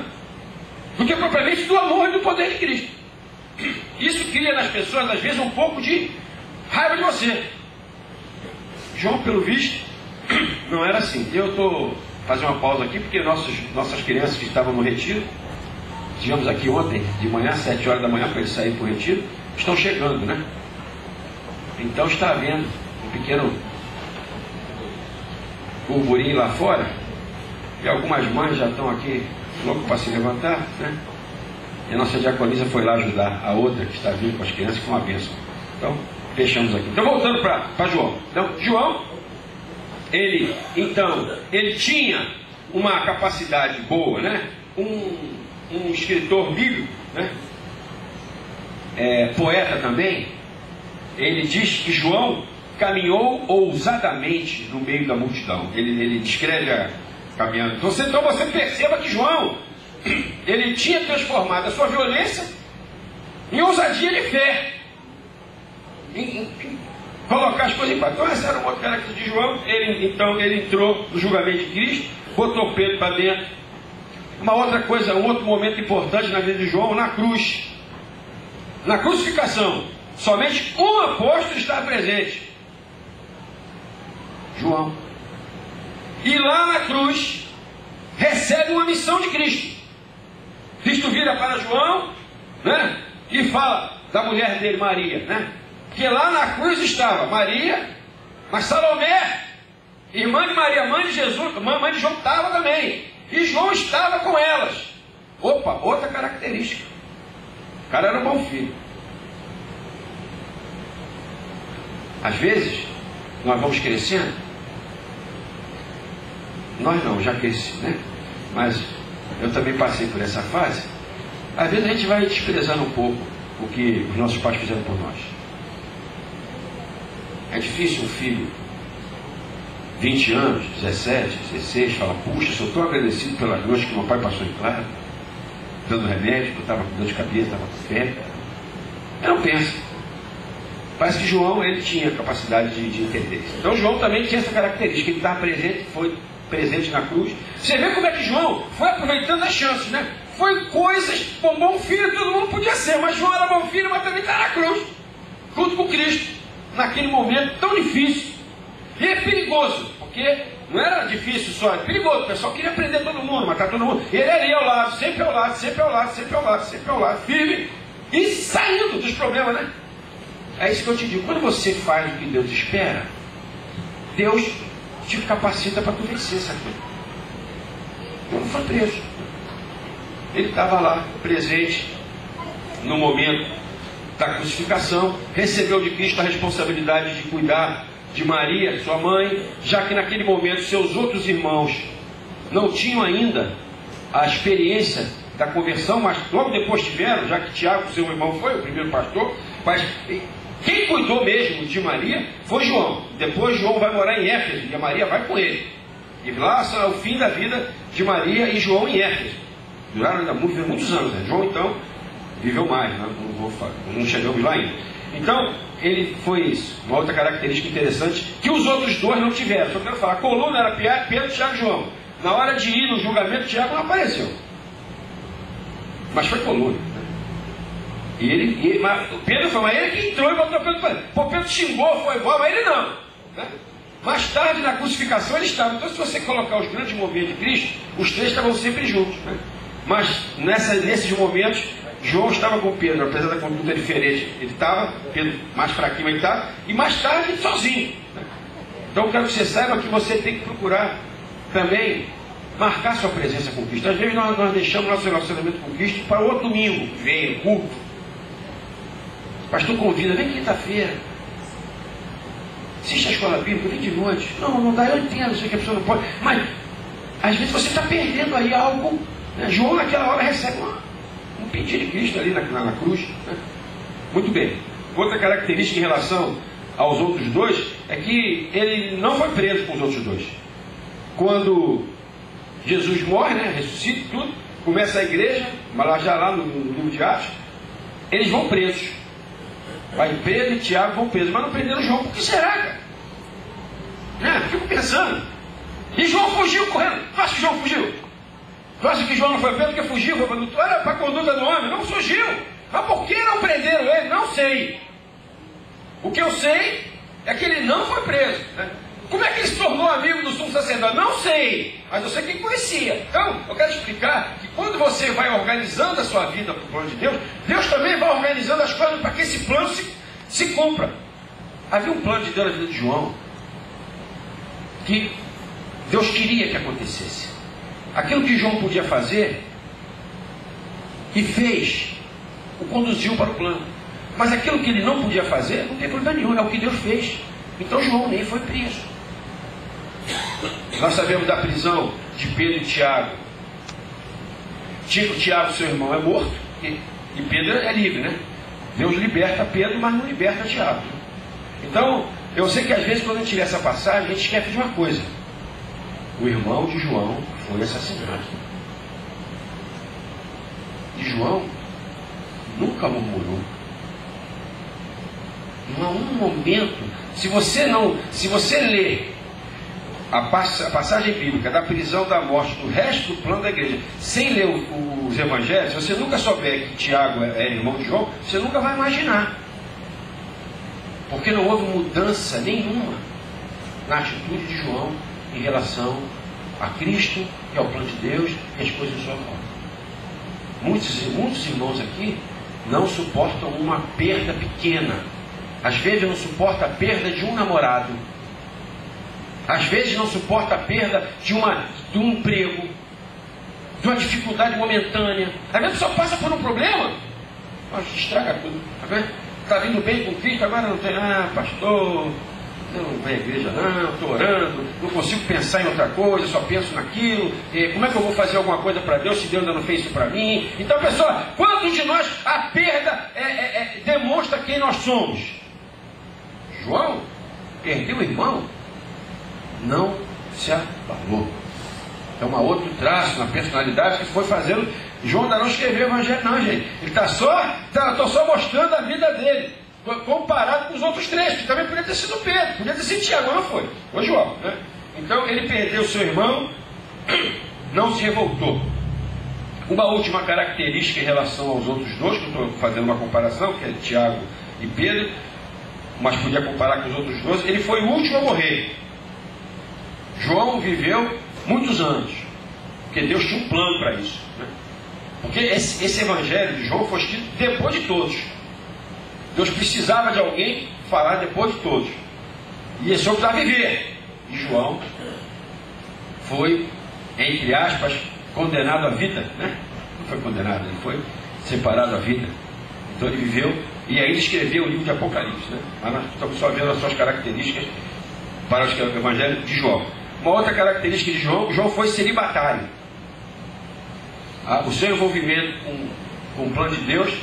do que propriamente do amor e do poder de Cristo. Isso cria nas pessoas, às vezes, um pouco de raiva de você. João, pelo visto, não era assim. Eu estou fazendo uma pausa aqui, porque nossas crianças que estavam no retiro, estivemos aqui ontem, de manhã, 7 horas da manhã, para eles saírem para o retiro, estão chegando, né? Então está havendo um pequeno burburinho lá fora, e algumas mães já estão aqui loucas para se levantar, né? E a nossa diaconisa foi lá ajudar a outra que está vindo com as crianças, com uma bênção. Então, fechamos aqui. Então, voltando para João. Então, João, ele tinha uma capacidade boa, né? Um escritor bíblico, né? Poeta também. Ele diz que João caminhou ousadamente no meio da multidão. Ele descreve a caminhando. Então você perceba que João, ele tinha transformado a sua violência em ousadia de fé. Em colocar as coisas em paz. Então essa era uma outra característica de João. Ele entrou no julgamento de Cristo, botou Pedro para dentro. Uma outra coisa, um outro momento importante na vida de João, na cruz. Na crucificação, somente um apóstolo estava presente. João. E lá na cruz, recebe uma missão de Cristo. Cristo vira para João, né? E fala da mulher dele, Maria, né? Que lá na cruz estava Maria, mas Salomé, irmã de Maria, mãe de Jesus, mãe de João, estava também. E João estava com elas. Opa, outra característica. O cara era um bom filho. Às vezes, nós vamos crescendo. Nós não, já cresci, né? Mas eu também passei por essa fase. Às vezes a gente vai desprezando um pouco o que os nossos pais fizeram por nós. É difícil um filho, 20 anos, 17, 16, falar, puxa, eu estou agradecido pelas noites que meu pai passou em casa, dando remédio, eu estava com dor de cabeça, estava com febre. Eu não penso. Parece que João, ele tinha capacidade de entender isso. Então João também tinha essa característica, ele estava presente, foi presente na cruz. Você vê como é que João foi aproveitando as chances, né? Foi coisas, bom filho todo mundo podia ser, mas João era bom filho, mas também está na cruz, junto com Cristo, naquele momento tão difícil. E é perigoso, porque não era difícil só, é perigoso, o pessoal queria prender todo mundo, matar todo mundo. E ele ali ao lado, sempre ao lado, sempre ao lado, sempre ao lado, sempre ao lado, firme e saindo dos problemas, né? É isso que eu te digo, quando você faz o que Deus espera, Deus te capacita para tu vencer essa coisa. Ele não foi preso. Ele estava lá, presente, no momento da crucificação, recebeu de Cristo a responsabilidade de cuidar de Maria, sua mãe, já que naquele momento seus outros irmãos não tinham ainda a experiência da conversão, mas logo depois tiveram, já que Tiago, seu irmão, foi o primeiro pastor, mas quem cuidou mesmo de Maria foi João. Depois João vai morar em Éfeso e a Maria vai com ele. E lá é o fim da vida de Maria e João em Éfeso. Duraram ainda muitos anos, né? João então viveu mais, né? Não chegamos lá ainda. Então, ele foi isso. Uma outra característica interessante que os outros dois não tiveram. Só quero falar, a coluna era Pedro, Tiago e João. Na hora de ir no julgamento, Tiago não apareceu. Mas foi coluna. Né? Mas Pedro foi, mas ele que entrou e botou Pedro para ele. Pô, Pedro xingou, foi igual, mas ele não. Né? Mais tarde, na crucificação, ele estava. Então, se você colocar os grandes movimentos de Cristo, os três estavam sempre juntos. Né? Mas nesses momentos, João estava com Pedro, apesar da conduta diferente. Ele estava, Pedro mais fraquinho ele estava, e mais tarde ele sozinho. Né? Então eu quero que você saiba que você tem que procurar também marcar sua presença com Cristo. Às vezes nós deixamos nosso relacionamento com Cristo para outro domingo, vem, culto. O pastor convida, vem quinta-feira. Assiste a escola bíblica, vem de noite. Não dá, eu entendo, sei que a pessoa não pode. Mas às vezes você está perdendo aí algo. Né? João naquela hora recebe um pedido de Cristo ali na cruz. Né? Muito bem. Outra característica em relação aos outros dois é que ele não foi preso com os outros dois. Quando Jesus morre, né, ressuscita e tudo, começa a igreja, mas já lá no livro de Atos, eles vão presos. Vai Pedro e Tiago vão presos, mas não prenderam João. Por que será, cara? Né? Fico pensando. E João fugiu correndo. Tu acha que João fugiu? Tu acha que João não foi preso porque fugiu? Era para a conduta do homem. Não fugiu. Mas por que não prenderam ele? Não sei. O que eu sei é que ele não foi preso. Né? Como é que ele se tornou amigo do sumo sacerdote? Não sei. Mas eu sei que ele conhecia. Então, eu quero explicar que quando você vai organizando a sua vida para o plano de Deus, Deus também vai organizando as coisas para que esse plano se cumpra. Havia um plano de Deus na vida de João que Deus queria que acontecesse. Aquilo que João podia fazer e fez, o conduziu para o plano. Mas aquilo que ele não podia fazer, não tem problema nenhum, é o que Deus fez. Então João nem foi preso. Nós sabemos da prisão de Pedro e Tiago. Tiago, seu irmão, é morto e Pedro é livre, né? Deus liberta Pedro, mas não liberta Tiago. Então, eu sei que às vezes quando a gente lê essa passagem, a gente esquece de uma coisa. O irmão de João foi assassinado. E João nunca murmurou. Não há um momento. Se você ler a passagem bíblica da prisão, da morte, do resto do plano da igreja, sem ler os evangelhos, se você nunca souber que Tiago era irmão de João, você nunca vai imaginar. Porque não houve mudança nenhuma na atitude de João em relação a Cristo e ao plano de Deus e as coisas em sua volta. Muitos irmãos aqui não suportam uma perda pequena. Às vezes não suporta a perda de um namorado. Às vezes não suporta a perda de um emprego, de uma dificuldade momentânea. Às vezes só passa por um problema, estraga tudo. Está vindo bem com Cristo, agora não tem, pastor, eu não venho à igreja não, estou orando, não consigo pensar em outra coisa, só penso naquilo, como é que eu vou fazer alguma coisa para Deus se Deus ainda não fez isso para mim? Então, pessoal, quantos de nós a perda demonstra quem nós somos? João perdeu o irmão, não se abalou. É um outro traço na personalidade que foi fazendo. João ainda não escreveu o evangelho, não, gente. Ele está só mostrando a vida dele, comparado com os outros três, que também podia ter sido Pedro, podia ter sido Tiago, não foi João, né? Então ele perdeu seu irmão, não se revoltou. Uma última característica em relação aos outros dois, que eu estou fazendo uma comparação, que é Tiago e Pedro, mas podia comparar com os outros dois, ele foi o último a morrer. João viveu muitos anos, porque Deus tinha um plano para isso, né? Porque esse evangelho de João foi escrito depois de todos. Deus precisava de alguém falar depois de todos, e esse homem precisava viver. E João foi, entre aspas, condenado à vida, né? Não foi condenado, ele foi separado à vida. Então ele viveu, e aí ele escreveu o livro de Apocalipse, né? Mas nós estamos só vendo as suas características para o evangelho de João. Uma outra característica de João: João foi celibatário. O seu envolvimento com o plano de Deus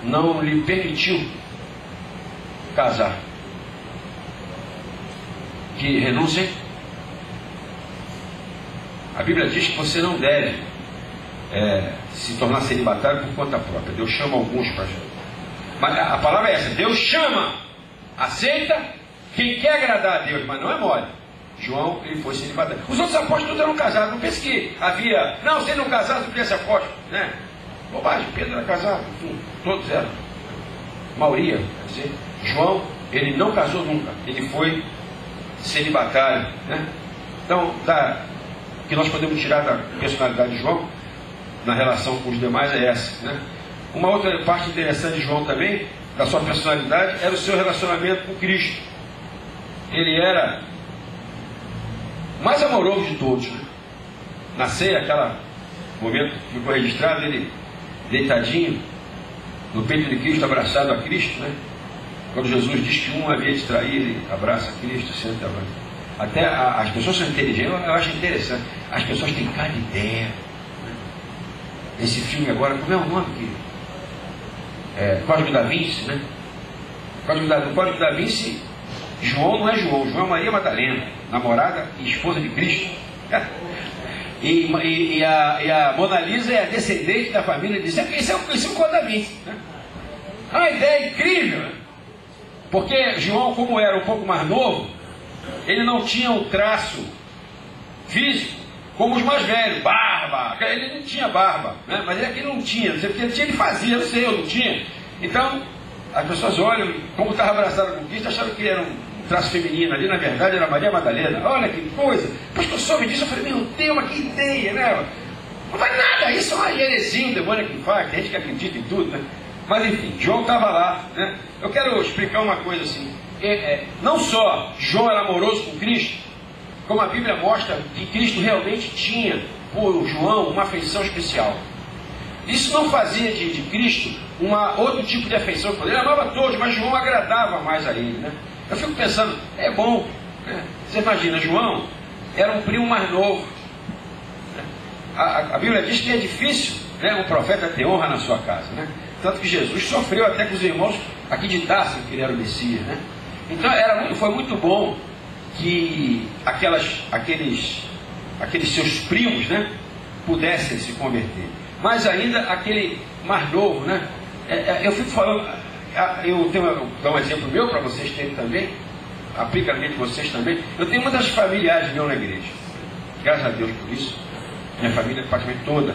não lhe permitiu casar. Que renúncia. A Bíblia diz que você não deve se tornar celibatário por conta própria. Deus chama alguns para ajudar. Mas a palavra é essa: Deus chama, aceita quem quer agradar a Deus, mas não é mole. João, ele foi celibatário. Os outros apóstolos todos eram casados. Não pense que havia, não, se ele não casasse, não podia ser apóstolo, né? Bobagem, Pedro era casado, enfim, todos eram. A maioria, quer dizer, João, ele não casou nunca, ele foi celibatário, né? Então, o que nós podemos tirar da personalidade de João na relação com os demais é essa, né? Uma outra parte interessante de João também, da sua personalidade, era o seu relacionamento com Cristo. Ele era o mais amoroso de todos, né? Na ceia, aquele momento que ficou registrado, ele deitadinho no peito de Cristo, abraçado a Cristo, né? Quando Jesus diz que um havia de trair, ele abraça Cristo, senta abraça. Até as pessoas são inteligentes, eu acho interessante. As pessoas têm cada ideia, né? Esse filme agora, como é o nome que Código da Vinci, né? Código da Vinci, João não é João, João é Maria Madalena, namorada e esposa de Cristo. E a Mona Lisa é a descendente da família de... Isso é o Código da Vinci, né? A ideia é incrível, né? Porque João, como era um pouco mais novo, ele não tinha o traço físico como os mais velhos, barba. Ele não tinha barba, né? Mas ele não tinha, não sei porque ele tinha, ele fazia, não sei, eu não tinha. Então, as pessoas olham, como estava abraçado com Cristo, acharam que era um traço feminino. Ali, na verdade, era Maria Madalena. Olha que coisa. Depois que eu soube disso, eu falei, meu Deus, mas que ideia, né? Não vai nada, isso é uma heresia, um demônio que faz, tem gente que acredita em tudo, né? Mas enfim, João estava lá, né? Eu quero explicar uma coisa assim. Não só João era amoroso com Cristo, como a Bíblia mostra que Cristo realmente tinha por João uma afeição especial. Isso não fazia de Cristo outro tipo de afeição. Ele amava todos, mas João agradava mais a ele, né? Eu fico pensando, é bom, né? Você imagina, João era um primo mais novo, né? A Bíblia diz que é difícil, né, um profeta ter honra na sua casa, né? Tanto que Jesus sofreu até que os irmãos acreditassem que ele era o Messias, né? Então foi muito bom que aqueles seus primos, né, pudessem se converter. Mas ainda aquele mais novo, né? Eu fico falando, vou dar um exemplo meu para vocês terem também, aplicamente vocês também. Eu tenho muitas familiares meus na igreja, graças a Deus por isso. Minha família praticamente toda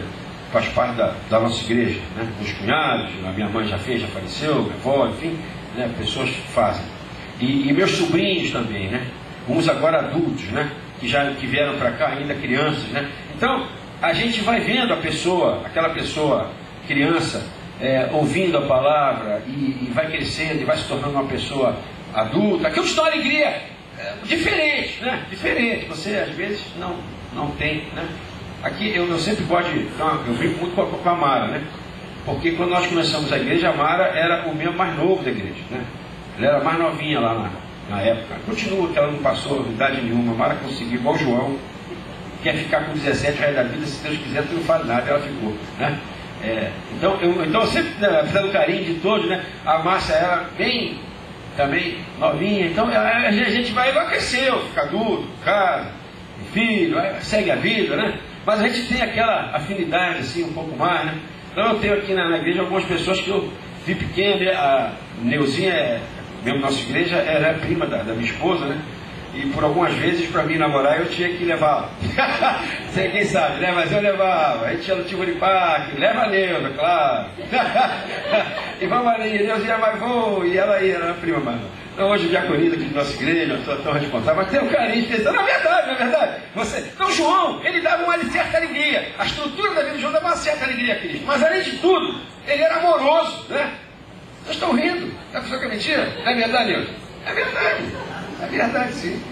faz parte da nossa igreja, né? Meus cunhados, a minha mãe já faleceu, minha avó, enfim, né? Pessoas fazem. E meus sobrinhos também, né? Uns agora adultos, né? Que vieram para cá ainda crianças, né? Então, a gente vai vendo aquela pessoa, criança, ouvindo a palavra e vai crescendo e vai se tornando uma pessoa adulta. Aquilo te dá uma alegria diferente, né? Diferente. Você, às vezes, não tem, né? Aqui eu sempre gosto eu brinco muito com a Mara, né? Porque quando nós começamos a igreja, a Mara era o membro mais novo da igreja, né? Ela era mais novinha lá na época. Continua que ela não passou idade nenhuma. A Mara conseguiu, igual o João, quer ficar com 17 reais da vida, se Deus quiser, tu não faz nada, ela ficou, né? Então eu sempre, apesar do carinho de todos, né? A Márcia era bem também novinha, então a gente vai enlouquecer, fica adulto, casa, filho, segue a vida, né? Mas a gente tem aquela afinidade assim um pouco mais, né? Então eu tenho aqui na igreja algumas pessoas que eu vi pequena. A Neuzinha, mesmo nossa igreja, era prima da minha esposa, né? E por algumas vezes, para mim namorar, eu tinha que levá-la. Sei quem sabe, né? Mas eu levava. A gente ia no Tivoli Parque, leva a Neuza, claro. E vamos ali, Neuzinha, mas vou. E ela ia, era a prima, mas Não, hoje o diaconisa aqui da nossa igreja, eu estou tão responsável, mas tem um carinho especial. Não é verdade, não é verdade. Então João, ele dava uma certa alegria. A estrutura da vida de João dava uma certa alegria a Cristo. Mas além de tudo, ele era amoroso, né? Vocês estão rindo? Está pensando que é mentira? Não é verdade, Deus? É verdade. É verdade, sim.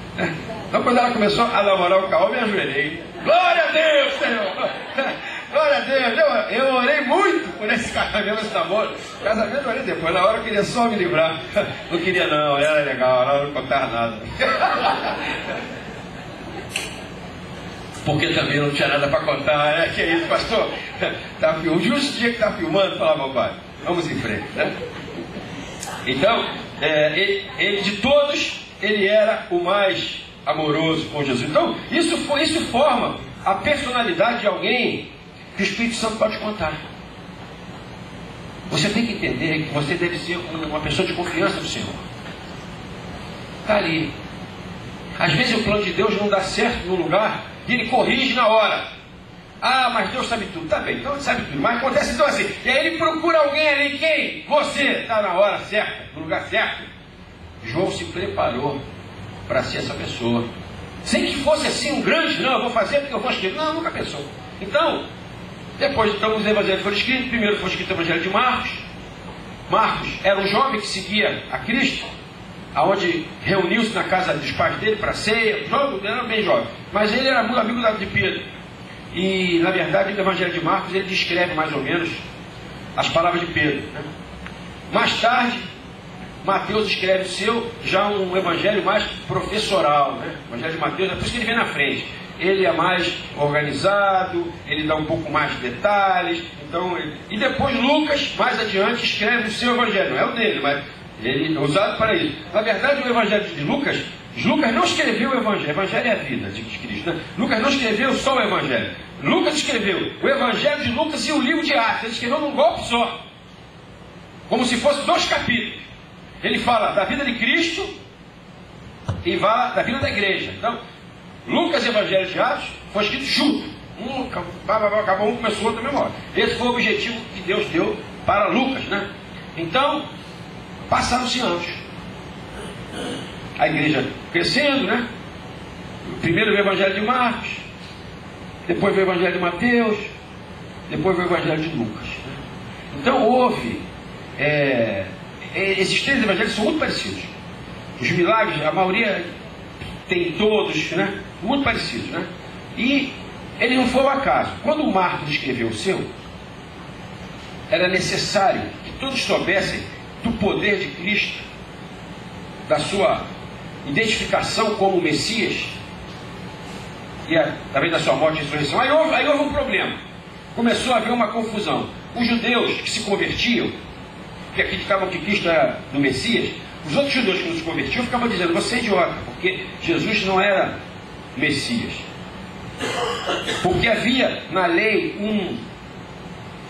Então quando ela começou a namorar o Caô, eu me ajoelhei. Glória a Deus, Senhor! Glória a Deus! Eu orei muito por esse casamento, esse namoro. Casamento eu orei depois, na hora eu queria só me livrar. Não queria não, era legal, ela não contava nada. Porque também não tinha nada para contar, né? Que é isso, pastor? Tá, o justo dia que está filmando, falava, pai, vamos em frente, né? Então, ele de todos, ele era o mais amoroso com Jesus. Então, isso forma a personalidade de alguém que o Espírito Santo pode contar. Você tem que entender que você deve ser uma pessoa de confiança no Senhor. Está ali. Às vezes o plano de Deus não dá certo no lugar e ele corrige na hora. Ah, mas Deus sabe tudo. Tá bem, então ele sabe tudo. Mas acontece então assim. E aí ele procura alguém ali. Quem? Você está na hora certa, no lugar certo. João se preparou para ser essa pessoa. Sem que fosse assim um grande, não, eu vou fazer porque eu vou escrever. Não, nunca pensou. Então, depois então, os evangelhos foram escritos. Primeiro foi escrito o evangelho de Marcos. Marcos era um jovem que seguia a Cristo, aonde reuniu-se na casa dos pais dele para ceia. Jovem, era bem jovem, mas ele era muito amigo de Pedro. E na verdade, no evangelho de Marcos, ele descreve mais ou menos as palavras de Pedro, né? Mais tarde, Mateus escreve o seu, já um evangelho mais professoral, né? O evangelho de Mateus, é por isso que ele vem na frente. Ele é mais organizado, ele dá um pouco mais de detalhes. Então, e depois Lucas, mais adiante, escreve o seu evangelho. Não é o dele, mas ele é usado para isso. Na verdade, o evangelho de Lucas não escreveu o evangelho. O evangelho é a vida de Cristo, né? Lucas não escreveu só o evangelho. Lucas escreveu o evangelho de Lucas e o livro de Atos. Ele escreveu num golpe só, como se fosse 2 capítulos. Ele fala da vida de Cristo e fala da vida da igreja. Então, Lucas e Evangelho de Atos foi escrito junto. Acabou um, começou outro na mesma hora. Esse foi o objetivo que Deus deu para Lucas, né? Então, passaram-se anos. A igreja crescendo, né? Primeiro veio o Evangelho de Marcos, depois veio o Evangelho de Mateus, depois veio o Evangelho de Lucas, né? Então houve... esses 3 evangelhos são muito parecidos. Os milagres, a maioria tem todos, né? Muito parecidos, né? E ele não foi um acaso. Quando Marcos escreveu o seu, era necessário que todos soubessem do poder de Cristo, da sua identificação como Messias, e através da sua morte e ressurreição. Aí houve um problema. Começou a haver uma confusão. Os judeus que se convertiam, que acreditavam que Cristo era do Messias, os outros judeus que não se convertiam ficavam dizendo, você é idiota, porque Jesus não era Messias. Porque havia na lei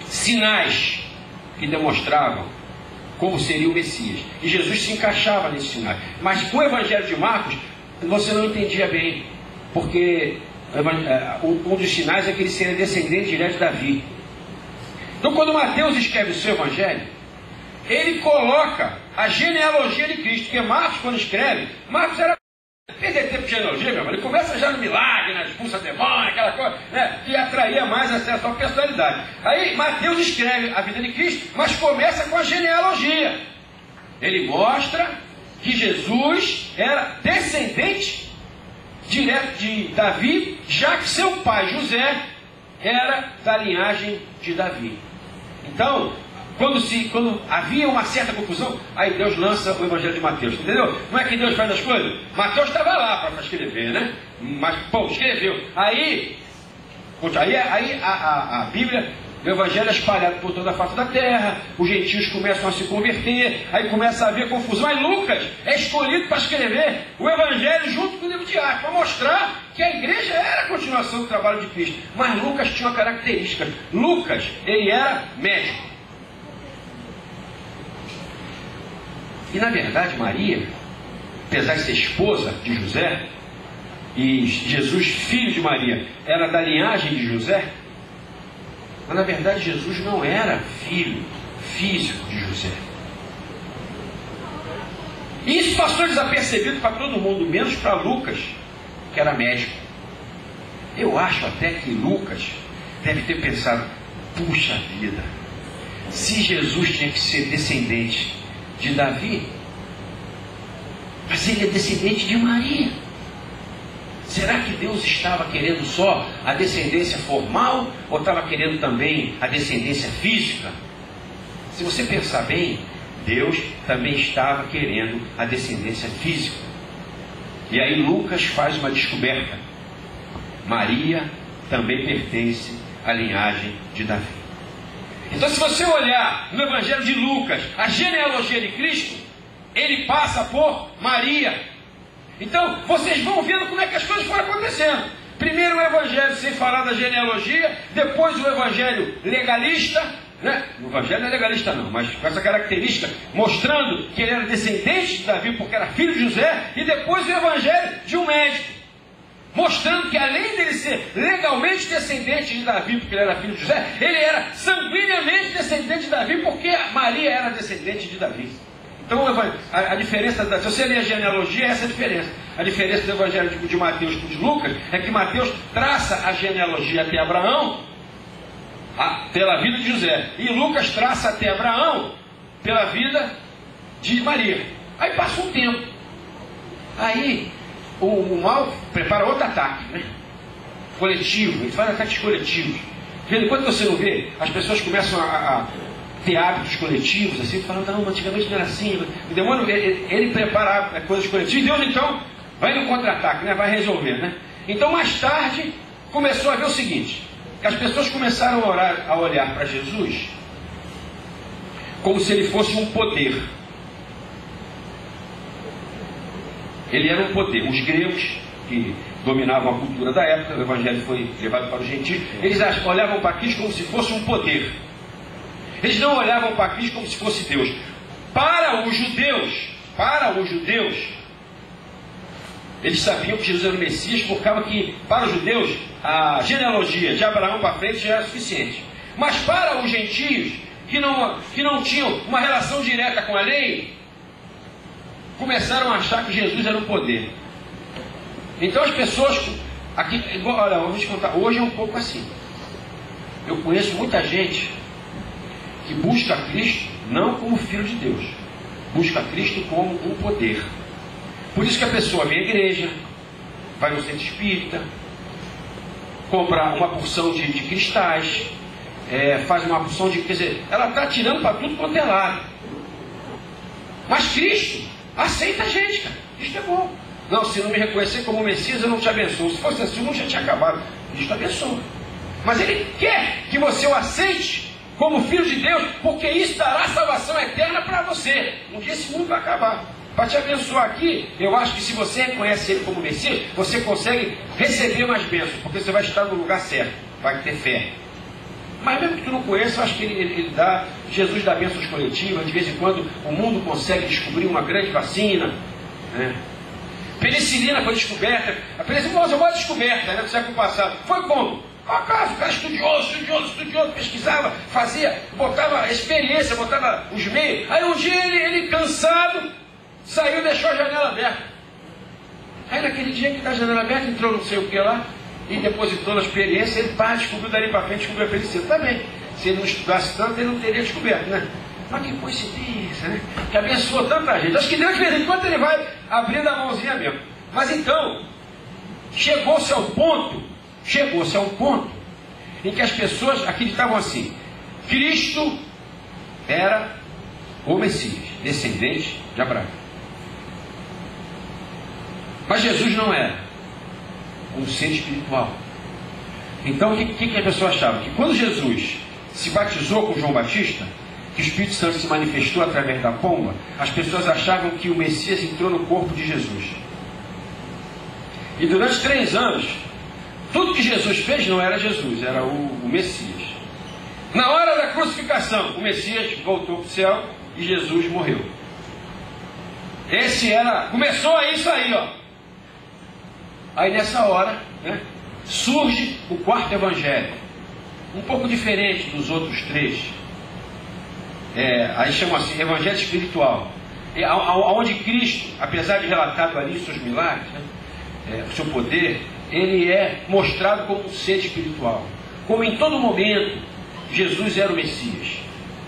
sinais que demonstravam como seria o Messias. E Jesus se encaixava nesses sinais. Mas com o Evangelho de Marcos, você não entendia bem, porque um dos sinais é que ele seria descendente direto de Davi. Então quando Mateus escreve o seu Evangelho, ele coloca a genealogia de Cristo, porque Marcos, quando escreve, Marcos era perder tempo de genealogia, meu irmão. Ele começa já no milagre, na expulsa demônio, aquela coisa, né, que atraía mais a sua personalidade. Aí Mateus escreve a vida de Cristo, mas começa com a genealogia. Ele mostra que Jesus era descendente direto de Davi, já que seu pai José era da linhagem de Davi. Então, quando havia uma certa confusão, aí Deus lança o Evangelho de Mateus, entendeu? Não é que Deus faz as coisas? Mateus estava lá para escrever, né? Mas, pô, escreveu. Aí a Bíblia, o Evangelho é espalhado por toda a face da terra, os gentios começam a se converter, aí começa a haver confusão. Aí Lucas é escolhido para escrever o Evangelho junto com o livro de Atos, para mostrar que a igreja era a continuação do trabalho de Cristo. Mas Lucas tinha uma característica. Lucas, ele era médico. E na verdade Maria, apesar de ser esposa de José, e Jesus, filho de Maria, era da linhagem de José, mas na verdade Jesus não era filho físico de José. E isso passou desapercebido para todo mundo, menos para Lucas, que era médico. Eu acho até que Lucas deve ter pensado, puxa vida, se Jesus tinha que ser descendente de Davi, mas ele é descendente de Maria. Será que Deus estava querendo só a descendência formal ou estava querendo também a descendência física? Se você pensar bem, Deus também estava querendo a descendência física. E aí Lucas faz uma descoberta. Maria também pertence à linhagem de Davi. Então, se você olhar no Evangelho de Lucas, a genealogia de Cristo, ele passa por Maria. Então, vocês vão vendo como é que as coisas foram acontecendo. Primeiro o Evangelho sem falar da genealogia, depois o Evangelho legalista, né? O Evangelho não é legalista não, mas com essa característica, mostrando que ele era descendente de Davi porque era filho de José, e depois o Evangelho de um médico, mostrando que além dele ser legalmente descendente de Davi porque ele era filho de José, ele era sanguineamente descendente de Davi porque Maria era descendente de Davi. Então a diferença, se você ler a genealogia, essa é a diferença. A diferença do Evangelho de Mateus com o de Lucas é que Mateus traça a genealogia até Abraão pela vida de José, e Lucas traça até Abraão pela vida de Maria. Aí passa um tempo, aí o mal prepara outro ataque, né? Coletivo, ele faz ataques coletivos. Quando você não vê, as pessoas começam a ter hábitos coletivos, assim, falando, não, antigamente não era assim. Ele prepara coisas coletivas, e Deus então vai no contra-ataque, né? Vai resolver, né? Então mais tarde começou a ver o seguinte, que as pessoas começaram a olhar para Jesus como se ele fosse um poder. Ele era um poder. Os gregos, que dominavam a cultura da época, o Evangelho foi levado para os gentios, eles olhavam para Cristo como se fosse um poder. Eles não olhavam para Cristo como se fosse Deus. Para os judeus, eles sabiam que Jesus era o Messias, por causa que, para os judeus, a genealogia de Abraão para frente já era suficiente. Mas para os gentios, que não tinham uma relação direta com a lei, começaram a achar que Jesus era um poder. Então as pessoas, olha, eu vou te contar, hoje é um pouco assim. Eu conheço muita gente que busca Cristo não como Filho de Deus, busca Cristo como um poder. Por isso que a pessoa vem à igreja, vai no centro espírita, compra uma porção de cristais, faz uma porção de... Quer dizer, ela está tirando para tudo quanto é lado. Mas Cristo aceita a gente, cara. Cristo é bom. Não, se não me reconhecer como Messias, eu não te abençoo. Se fosse assim, o mundo já tinha acabado. Cristo abençoa. Mas Ele quer que você o aceite como filho de Deus, porque isso dará salvação eterna para você. Um dia esse mundo vai acabar. Para te abençoar aqui, eu acho que se você reconhece Ele como Messias, você consegue receber mais bênçãos, porque você vai estar no lugar certo, vai ter fé. Mas mesmo que tu não conheça, eu acho que Jesus dá bênçãos coletivas. De vez em quando o mundo consegue descobrir uma grande vacina, né? Penicilina foi descoberta. A penicilina foi uma descoberta, né, do século passado. Foi como? Acaso, o cara estudioso, pesquisava, fazia, botava experiência, botava os meios. Aí um dia ele cansado, saiu e deixou a janela aberta. Aí naquele dia que está a janela aberta, entrou não sei o que lá, e depositou na experiência, ele descobriu dali para frente, descobriu a penicilina também. Se ele não estudasse tanto, ele não teria descoberto, né? Mas que coincidência, né? Que abençoou tanta gente. Acho que Deus, de vez em quando, ele vai abrindo a mãozinha mesmo. Mas então, chegou-se ao ponto em que as pessoas acreditavam assim: Cristo era o Messias, descendente de Abraão. Mas Jesus não era um ser espiritual. Então o que a pessoa achava? Que quando Jesus se batizou com João Batista, que o Espírito Santo se manifestou através da pomba, as pessoas achavam que o Messias entrou no corpo de Jesus. E durante 3 anos, tudo que Jesus fez não era Jesus, era o Messias. Na hora da crucificação, o Messias voltou para o céu e Jesus morreu. Começou isso aí, ó. Aí nessa hora, né, surge o 4º evangelho, um pouco diferente dos outros 3. Aí chamam assim, evangelho espiritual. onde Cristo, apesar de relatado ali seus milagres, né, o seu poder, ele é mostrado como um ser espiritual. Como em todo momento, Jesus era o Messias.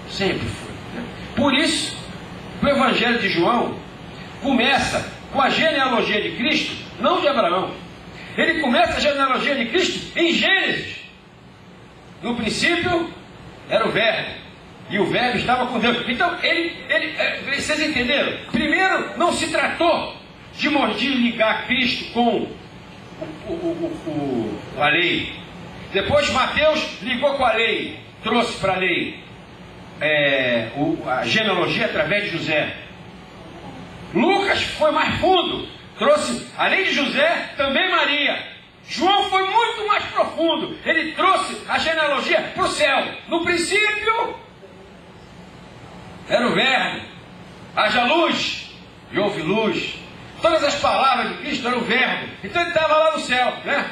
Sempre foi. Né? Por isso, o Evangelho de João começa com a genealogia de Cristo, não de Abraão. Ele começa a genealogia de Cristo em Gênesis. No princípio, era o Verbo. E o Verbo estava com Deus. Então, vocês entenderam? Primeiro, não se tratou de ligar Cristo com a lei. Depois, Mateus ligou com a lei, trouxe para a lei a genealogia através de José. Lucas foi mais fundo, trouxe, além de José, também Maria. João foi muito mais profundo, ele trouxe a genealogia para o céu. No princípio, era o Verbo, haja luz, e houve luz. Todas as palavras de Cristo eram o Verbo, então ele estava lá no céu, né?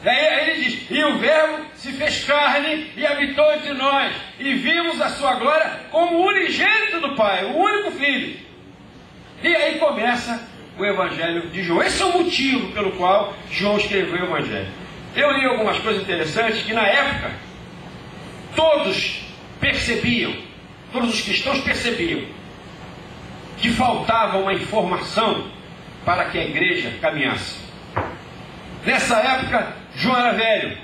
E aí ele diz, e o Verbo se fez carne e habitou entre nós, e vimos a sua glória como o unigênito do Pai, o único Filho. E aí começa o Evangelho de João. Esse é o motivo pelo qual João escreveu o Evangelho. Eu li algumas coisas interessantes que na época todos percebiam, todos os cristãos percebiam que faltava uma informação para que a igreja caminhasse. Nessa época, João era velho.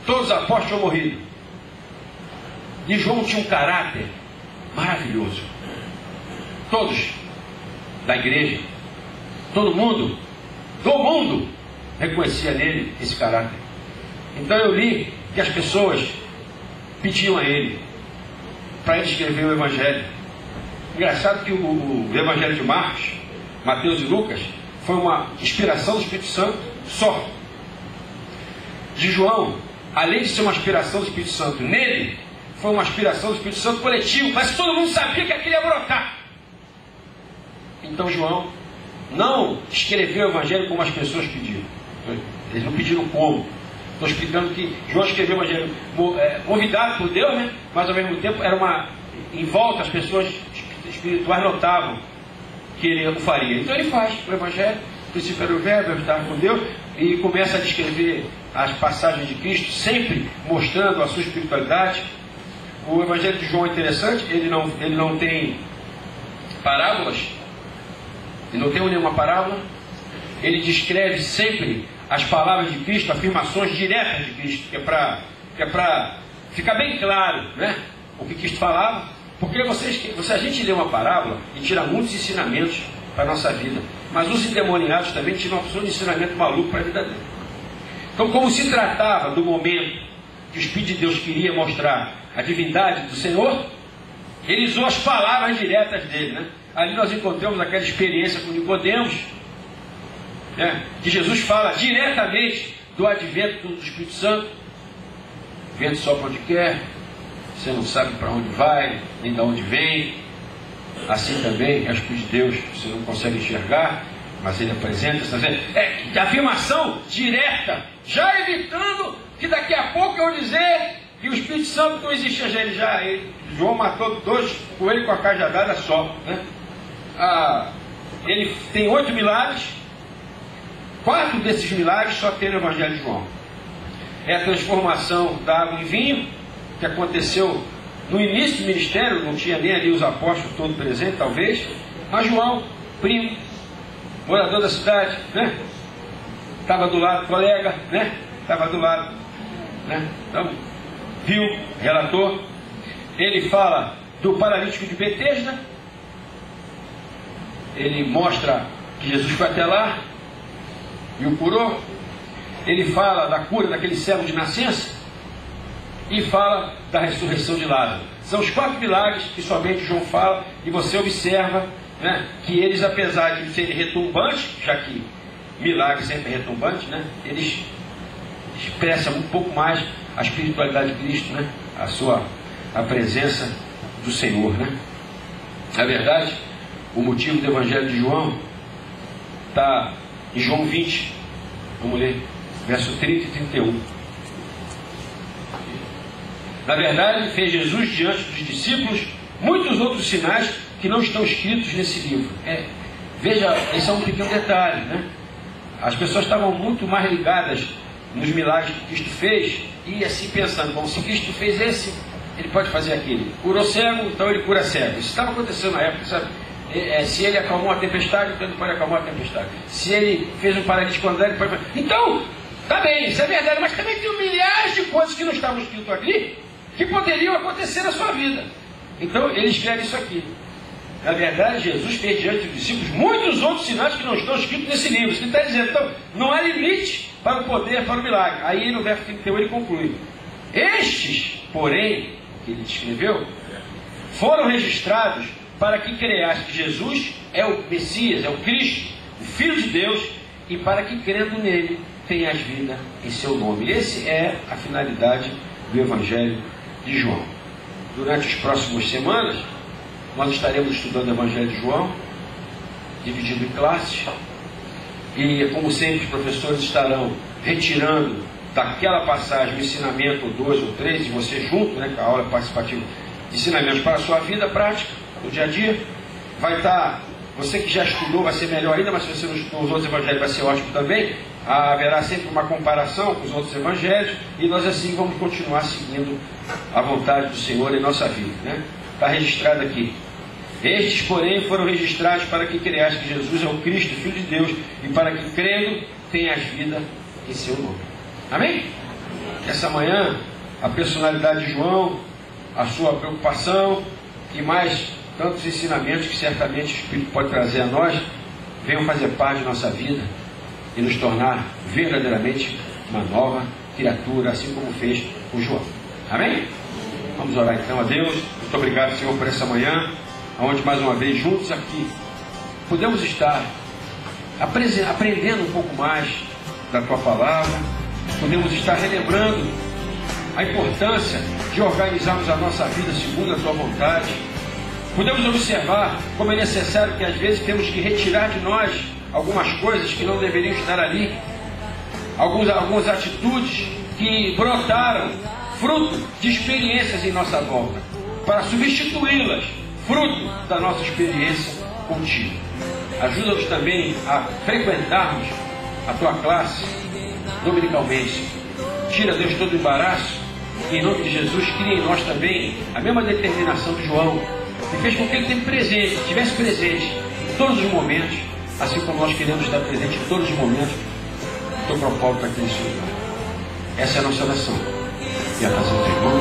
Todos os apóstolos tinham morrido. E João tinha um caráter maravilhoso. Todos da igreja, todo mundo, do mundo, reconhecia nele esse caráter. Então eu li que as pessoas pediam a ele para ele escrever o Evangelho. Engraçado que o Evangelho de Marcos, Mateus e Lucas foi uma inspiração do Espírito Santo só. De João, além de ser uma inspiração do Espírito Santo nele, foi uma inspiração do Espírito Santo coletivo, mas todo mundo sabia que aquilo ia brotar. Então João não escreveu o Evangelho como as pessoas pediram. Eles não pediram como. Estou explicando que João escreveu o Evangelho convidado por Deus, né? Mas ao mesmo tempo era em volta as pessoas espirituais notavam que ele o faria. Então ele faz o Evangelho, o princípio era o Verbo, eu estava com Deus, e começa a descrever as passagens de Cristo, sempre mostrando a sua espiritualidade. O Evangelho de João é interessante, ele não tem parábolas, ele não tem nenhuma parábola, ele descreve sempre as palavras de Cristo, afirmações diretas de Cristo, que é para ficar bem claro, né, o que Cristo falava. Porque a gente lê uma parábola e tira muitos ensinamentos para a nossa vida, mas os endemoniados também tiram uma opção de ensinamento maluco para a vida dele. Então, como se tratava do momento que o Espírito de Deus queria mostrar a divindade do Senhor, ele usou as palavras diretas dele, né? Ali nós encontramos aquela experiência com Nicodemos, né? Que Jesus fala diretamente do advento do Espírito Santo. O vento sopra onde quer, você não sabe para onde vai, nem de onde vem. Assim também é o Espírito de Deus, você não consegue enxergar, mas ele apresenta de afirmação direta, já evitando que daqui a pouco eu vou dizer que o Espírito Santo não existe. João matou 2 coelhos com a cajadada só, né? Ele tem 8 milagres, 4 desses milagres só tem no Evangelho de João. É a transformação da água em vinho, que aconteceu no início do ministério, não tinha nem ali os apóstolos todos presentes, talvez, mas João, primo, morador da cidade, né? Estava do lado, colega, né? Estava do lado, né? Então, viu, relator. Ele fala do paralítico de Betesda, ele mostra que Jesus foi até lá e o curou. Ele fala da cura daquele cego de nascença e fala da ressurreição de Lázaro. São os 4 milagres que somente João fala, e você observa, né, que eles, apesar de serem retumbantes, já que milagre sempre é retumbante, né, eles expressam um pouco mais a espiritualidade de Cristo, né, a presença do Senhor, né. Na verdade, o motivo do Evangelho de João está em João 20, vamos ler, verso 30 e 31. Na verdade, fez Jesus diante dos discípulos muitos outros sinais que não estão escritos nesse livro. Veja, esse é um pequeno detalhe, né? As pessoas estavam muito mais ligadas nos milagres que Cristo fez e assim pensando, bom, se Cristo fez esse, ele pode fazer aquele. Curou cego, então ele cura cego. Isso estava acontecendo na época, sabe? Se ele acalmou a tempestade, então ele pode acalmar a tempestade. Se ele fez um paralítico andar, ele pode fazer. Então, tá bem, isso é verdade, mas também tem milhares de coisas que não estavam escritas aqui que poderiam acontecer na sua vida. Então, ele escreve isso aqui. Na verdade, Jesus fez diante dos discípulos muitos outros sinais que não estão escritos nesse livro. Ele está dizendo, então, não há limite para o poder, para o milagre. Aí no verso 31 ele conclui: estes, porém, que ele escreveu, foram registrados para que creias que Jesus é o Messias, é o Cristo, o Filho de Deus, e para que crendo nele tenhas vida em seu nome. Essa é a finalidade do Evangelho de João. Durante as próximas semanas, nós estaremos estudando o Evangelho de João, dividido em classes, e como sempre os professores estarão retirando daquela passagem um ensinamento, ou 2 ou 3, e você junto, né, com a aula participativa, ensinamentos para a sua vida prática, no dia a dia. Vai estar, você que já estudou vai ser melhor ainda, mas se você não estudou os outros evangelhos vai ser ótimo também. Haverá sempre uma comparação com os outros evangelhos, e nós assim vamos continuar seguindo a vontade do Senhor em nossa vida, né? Está registrado aqui: estes, porém, foram registrados para que creias que Jesus é o Cristo, Filho de Deus, e para que crendo tenhas vida em seu nome. Amém? Essa manhã, a personalidade de João, a sua preocupação e mais tantos ensinamentos que certamente o Espírito pode trazer a nós, venham fazer parte de nossa vida e nos tornar verdadeiramente uma nova criatura, assim como fez com João. Amém? Vamos orar então a Deus. Muito obrigado, Senhor, por essa manhã, onde mais uma vez juntos aqui podemos estar aprendendo um pouco mais da Tua Palavra, podemos estar relembrando a importância de organizarmos a nossa vida segundo a Tua vontade. Podemos observar como é necessário que às vezes temos que retirar de nós algumas coisas que não deveriam estar ali, algumas atitudes que brotaram fruto de experiências em nossa volta, para substituí-las fruto da nossa experiência contigo. Ajuda-nos também a frequentarmos a Tua classe dominicalmente. Tira, Deus, todo o embaraço, e em nome de Jesus cria em nós também a mesma determinação de João, que fez com que ele estivesse presente em todos os momentos, assim como nós queremos estar presente em todos os momentos do Teu propósito aqui nesse lugar. Essa é a nossa oração. E a razão do irmão.